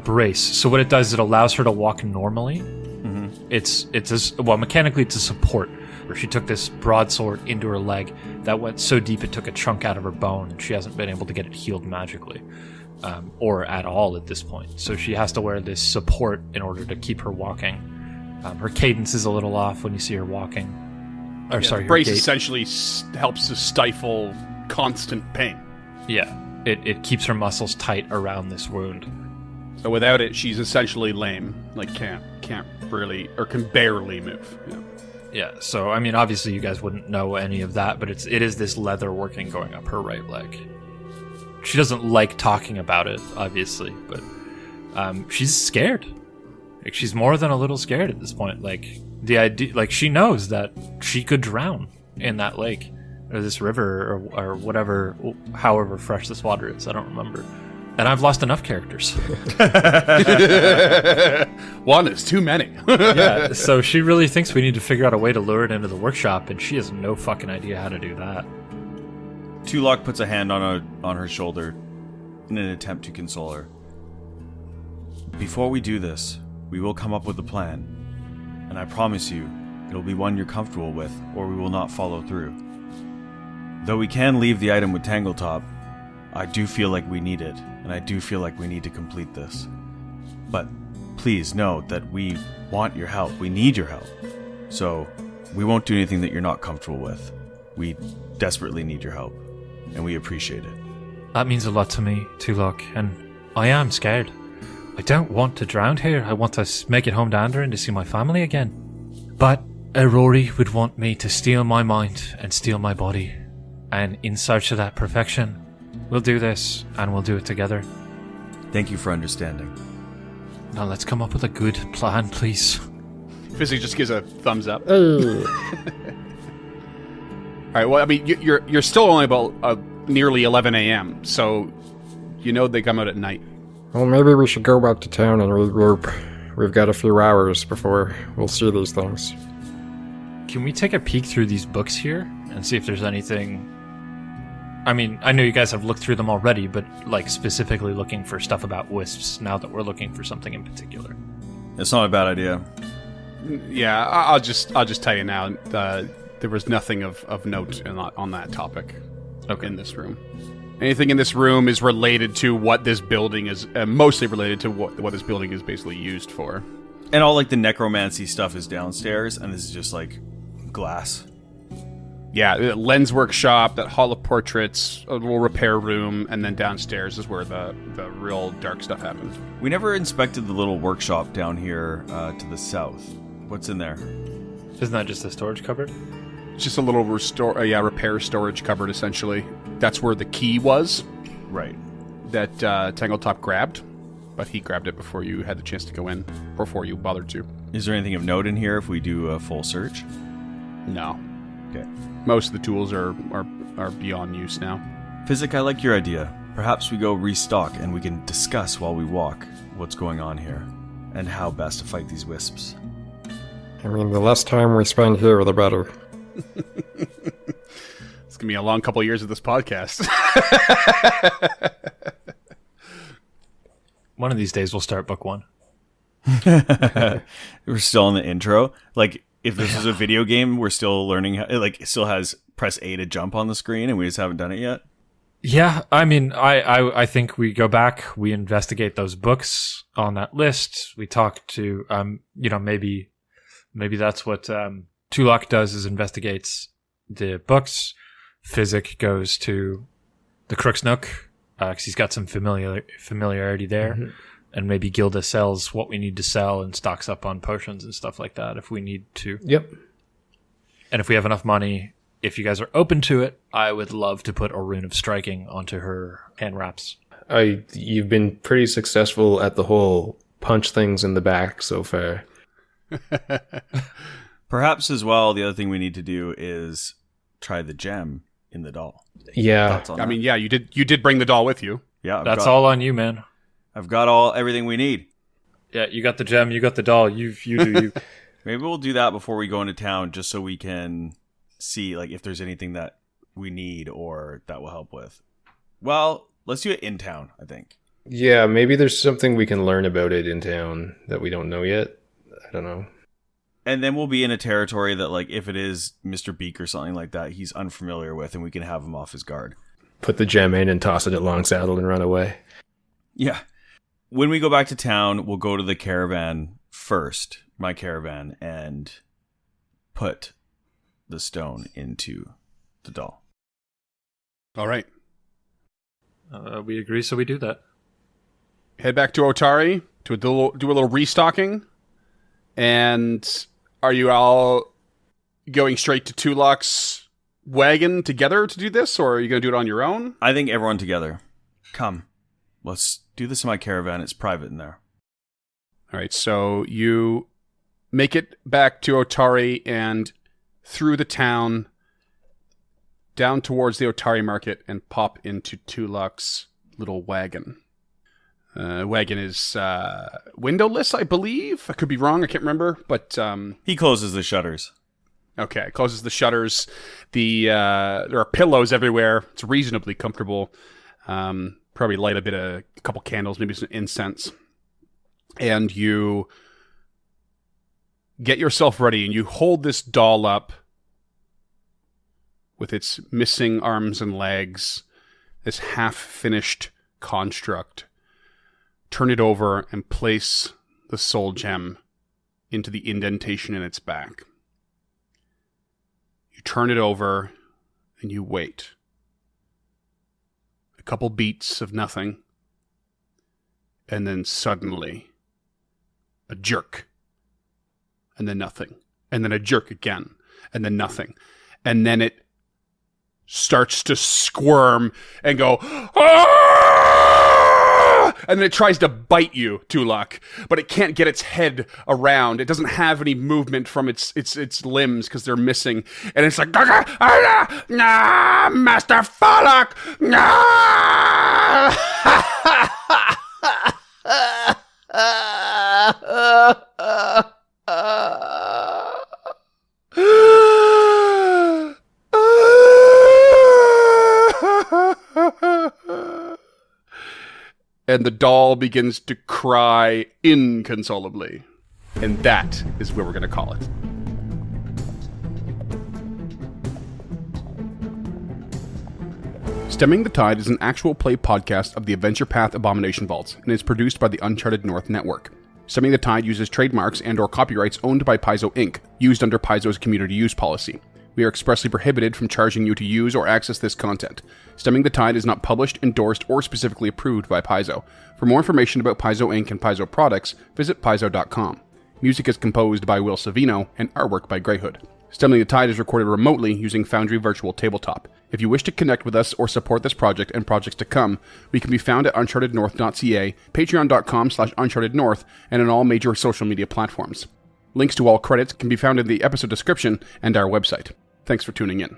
brace. So what it does is it allows her to walk normally. Mm-hmm. Mechanically it's a support. Where she took this broadsword into her leg that went so deep it took a chunk out of her bone, and she hasn't been able to get it healed magically, or at all at this point. So she has to wear this support in order to keep her walking. Her cadence is a little off when you see her walking. Or Yeah, sorry, the her brace gait. essentially helps to stifle constant pain. Yeah, it keeps her muscles tight around this wound. So without it, she's essentially lame. Like can't really or can barely move. Yeah. Yeah, so I mean, obviously you guys wouldn't know any of that, but it is this leather working going up her right leg. She doesn't like talking about it, obviously, but she's scared. Like, she's more than a little scared at this point. Like, the idea, like, she knows that she could drown in that lake, or this river, or whatever, however fresh this water is. I don't remember. And I've lost enough characters. One is too many. Yeah, so she really thinks we need to figure out a way to lure it into the workshop, and she has no fucking idea how to do that. Tulok puts a hand on her shoulder in an attempt to console her. Before we do this, we will come up with a plan. And I promise you, it'll be one you're comfortable with, or we will not follow through. Though we can leave the item with Tangletop, I do feel like we need it, and I do feel like we need to complete this. But please know that we want your help. We need your help. So we won't do anything that you're not comfortable with. We desperately need your help, and we appreciate it. That means a lot to me, Tulok, and I am scared. I don't want to drown here. I want to make it home to Andoran to see my family again. But Aurori would want me to steal my mind and steal my body. And in search of that perfection, we'll do this, and we'll do it together. Thank you for understanding. Now let's come up with a good plan, please. Fizzy just gives a thumbs up. Hey. All right. Well, I mean, you're still only about nearly 11 a.m. So you know they come out at night. Well, maybe we should go back to town and regroup. We've got a few hours before we'll see these things. Can we take a peek through these books here and see if there's anything... I mean, I know you guys have looked through them already, but like specifically looking for stuff about wisps now that we're looking for something in particular. It's not a bad idea. Yeah, I'll just tell you now. There was nothing of note on that topic. Okay. In this room. Anything in this room is related to what this building is, mostly related to what this building is basically used for. And all like the necromancy stuff is downstairs, and this is just like glass. Yeah, the lens workshop, that hall of portraits, a little repair room, and then downstairs is where the real dark stuff happens. We never inspected the little workshop down here to the south. What's in there? Isn't that just a storage cupboard? It's just a little repair storage cupboard, essentially. That's where the key was Right. that Tangletop grabbed, but he grabbed it before you had the chance to go in, before you bothered to. Is there anything of note in here if we do a full search? No. Okay. Most of the tools are beyond use now. Physic, I like your idea. Perhaps we go restock and we can discuss while we walk what's going on here and how best to fight these wisps. I mean, the less time we spend here, the better. It's going to be a long couple of years of this podcast. One of these days we'll start book one. We're still in the intro. Like, if this is a video game, we're still learning how, like, it still has press A to jump on the screen and we just haven't done it yet. Yeah, I mean, I think we go back, we investigate those books on that list. We talk to, maybe that's what Tulok does, is investigates the books. Physic goes to the Crook's Nook, because he's got some familiarity there. Mm-hmm. And maybe Gilda sells what we need to sell and stocks up on potions and stuff like that if we need to. Yep. And if we have enough money, if you guys are open to it, I would love to put a rune of striking onto her hand wraps. You've been pretty successful at the whole punch things in the back so far. Perhaps as well, the other thing we need to do is try the gem in the doll. Yeah. Thoughts on I that? mean, yeah, you did bring the doll with you. Yeah, That's all on you, man. I've got everything we need. Yeah, you got the gem, you got the doll, you do you. Maybe we'll do that before we go into town, just so we can see like if there's anything that we need or that will help with. Well, let's do it in town, I think. Yeah, maybe there's something we can learn about it in town that we don't know yet. I don't know. And then we'll be in a territory that, like, if it is Mr. Beak or something like that, he's unfamiliar with, and we can have him off his guard. Put the gem in and toss it at Long Saddle and run away. Yeah. When we go back to town, we'll go to the caravan first, my caravan, and put the stone into the doll. All right. We agree, so we do that. Head back to Otari to do a little restocking. And are you all going straight to Tulok's wagon together to do this, or are you going to do it on your own? I think everyone together. Come. Let's do this in my caravan. It's private in there. All right, so you make it back to Otari and through the town. down towards the Otari market and pop into Tulok's little wagon. Wagon is windowless, I believe. I could be wrong. I can't remember. But He closes the shutters. okay, closes the shutters. There are pillows everywhere. It's reasonably comfortable. Probably light a couple candles, maybe some incense. And you get yourself ready, and you hold this doll up with its missing arms and legs, this half-finished construct. Turn it over and place the soul gem into the indentation in its back. You turn it over and you wait. A couple beats of nothing. And then suddenly, a jerk. And then nothing. And then a jerk again. And then nothing. And then it starts to squirm and go, "Ah!" And then it tries to bite you, Tulok, but it can't get its head around. It doesn't have any movement from its limbs because they're missing. And it's like, nah, Master Falak! Nah! And the doll begins to cry inconsolably. And that is where we're going to call it. Stemming the Tide is an actual play podcast of the Adventure Path Abomination Vaults and is produced by the Uncharted North Network. Stemming the Tide uses trademarks and/or copyrights owned by Paizo Inc., used under Paizo's community use policy. We are expressly prohibited from charging you to use or access this content. Stemming the Tide is not published, endorsed, or specifically approved by Paizo. For more information about Paizo Inc. and Paizo products, visit paizo.com. Music is composed by Will Savino and artwork by Greyhood. Stemming the Tide is recorded remotely using Foundry Virtual Tabletop. If you wish to connect with us or support this project and projects to come, we can be found at unchartednorth.ca, patreon.com/unchartednorth, and on all major social media platforms. Links to all credits can be found in the episode description and our website. Thanks for tuning in.